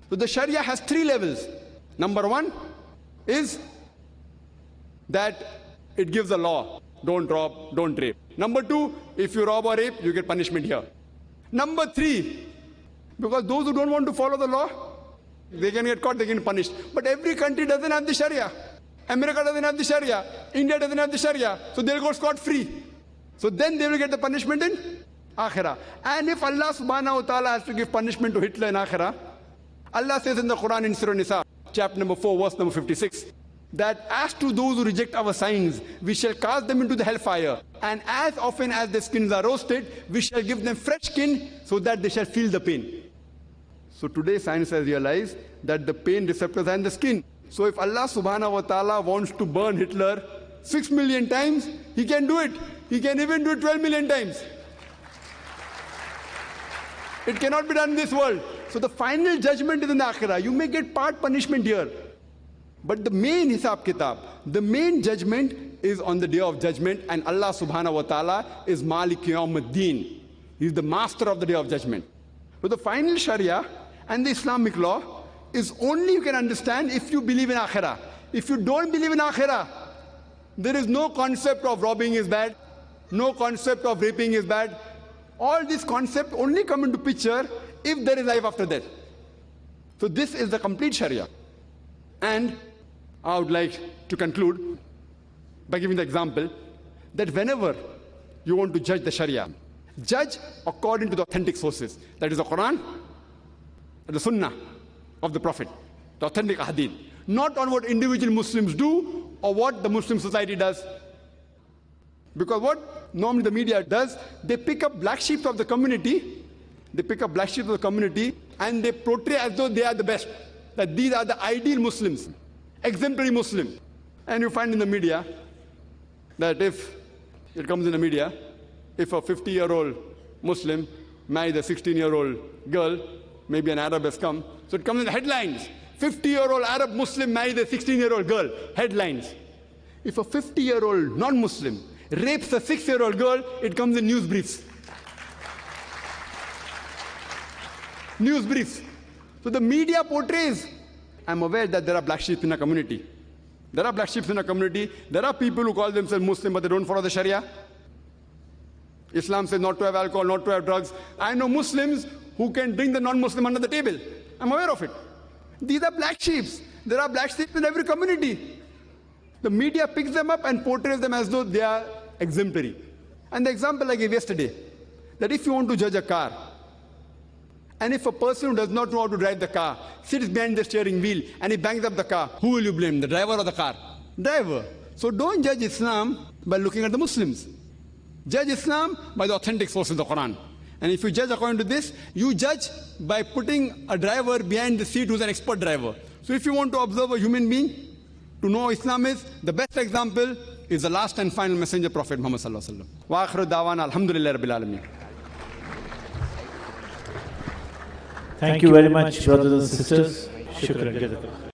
So the Shari'ah has 3 levels. Number 1 is that it gives a law. Don't rob, don't rape. Number 2, if you rob or rape, you get punishment here. Number 3, because those who don't want to follow the law, they can get caught, they can get punished. But every country doesn't have the Shari'ah. America doesn't have the Shari'ah. India doesn't have the Shari'ah. So they'll go scot-free. So then they will get the punishment in Akhirah. And if Allah subhanahu wa ta'ala has to give punishment to Hitler in Akhirah, Allah says in the Quran in Surah Nisa, chapter number 4, verse number 56, that as to those who reject our signs, we shall cast them into the hellfire. And as often as their skins are roasted, we shall give them fresh skin so that they shall feel the pain. So today science has realized that the pain receptors are in the skin. So if Allah subhanahu wa ta'ala wants to burn Hitler 6 million times, he can do it. He can even do it 12 million times. It cannot be done in this world. So the final judgment is in the Akhirah. You may get part punishment here. But the main hisab kitab, the main judgment is on the day of judgment, and Allah subhanahu wa ta'ala is Malik Yawmuddin. He is the master of the day of judgment. But the final Sharia and the Islamic law is only you can understand if you believe in Akhirah. If you don't believe in Akhirah, there is no concept of robbing is bad, no concept of raping is bad. All these concepts only come into picture if there is life after death. So this is the complete Sharia. And I would like to conclude by giving the example that whenever you want to judge the Sharia, judge according to the authentic sources. That is the Quran, the Sunnah of the Prophet, the authentic hadith. Not on what individual Muslims do or what the Muslim society does. Because what normally the media does, they pick up black sheep of the community, and they portray as though they are the best, that these are the ideal Muslims, exemplary Muslim. And you find in the media that if it comes in the media, if a 50-year-old Muslim marries a 16-year-old girl, maybe an Arab has come, so it comes in the headlines. 50-year-old Arab Muslim marries a 16-year-old girl, headlines. If a 50-year-old non-Muslim rapes a 6-year-old girl, it comes in news briefs. News briefs. So the media portrays. I'm aware that there are black sheep in our community. There are black sheep in our community. There are people who call themselves Muslim, but they don't follow the Sharia. Islam says not to have alcohol, not to have drugs. I know Muslims who can bring the non-Muslim under the table. I'm aware of it. These are black sheep. There are black sheep in every community. The media picks them up and portrays them as though they are exemplary. And the example I gave yesterday, that if you want to judge a car, and if a person who does not know how to drive the car sits behind the steering wheel and he bangs up the car, who will you blame, the driver or the car? Driver. So don't judge Islam by looking at the Muslims. Judge Islam by the authentic source of the Qur'an. And if you judge according to this, you judge by putting a driver behind the seat who's an expert driver. So if you want to observe a human being, to know what Islam is, the best example is the last and final messenger, Prophet Muhammad sallallahu alaihi wasallam. Wa akhiru da'wana alhamdulillahi rabbil alameen. Thank you very much, brothers and sisters. Shukran.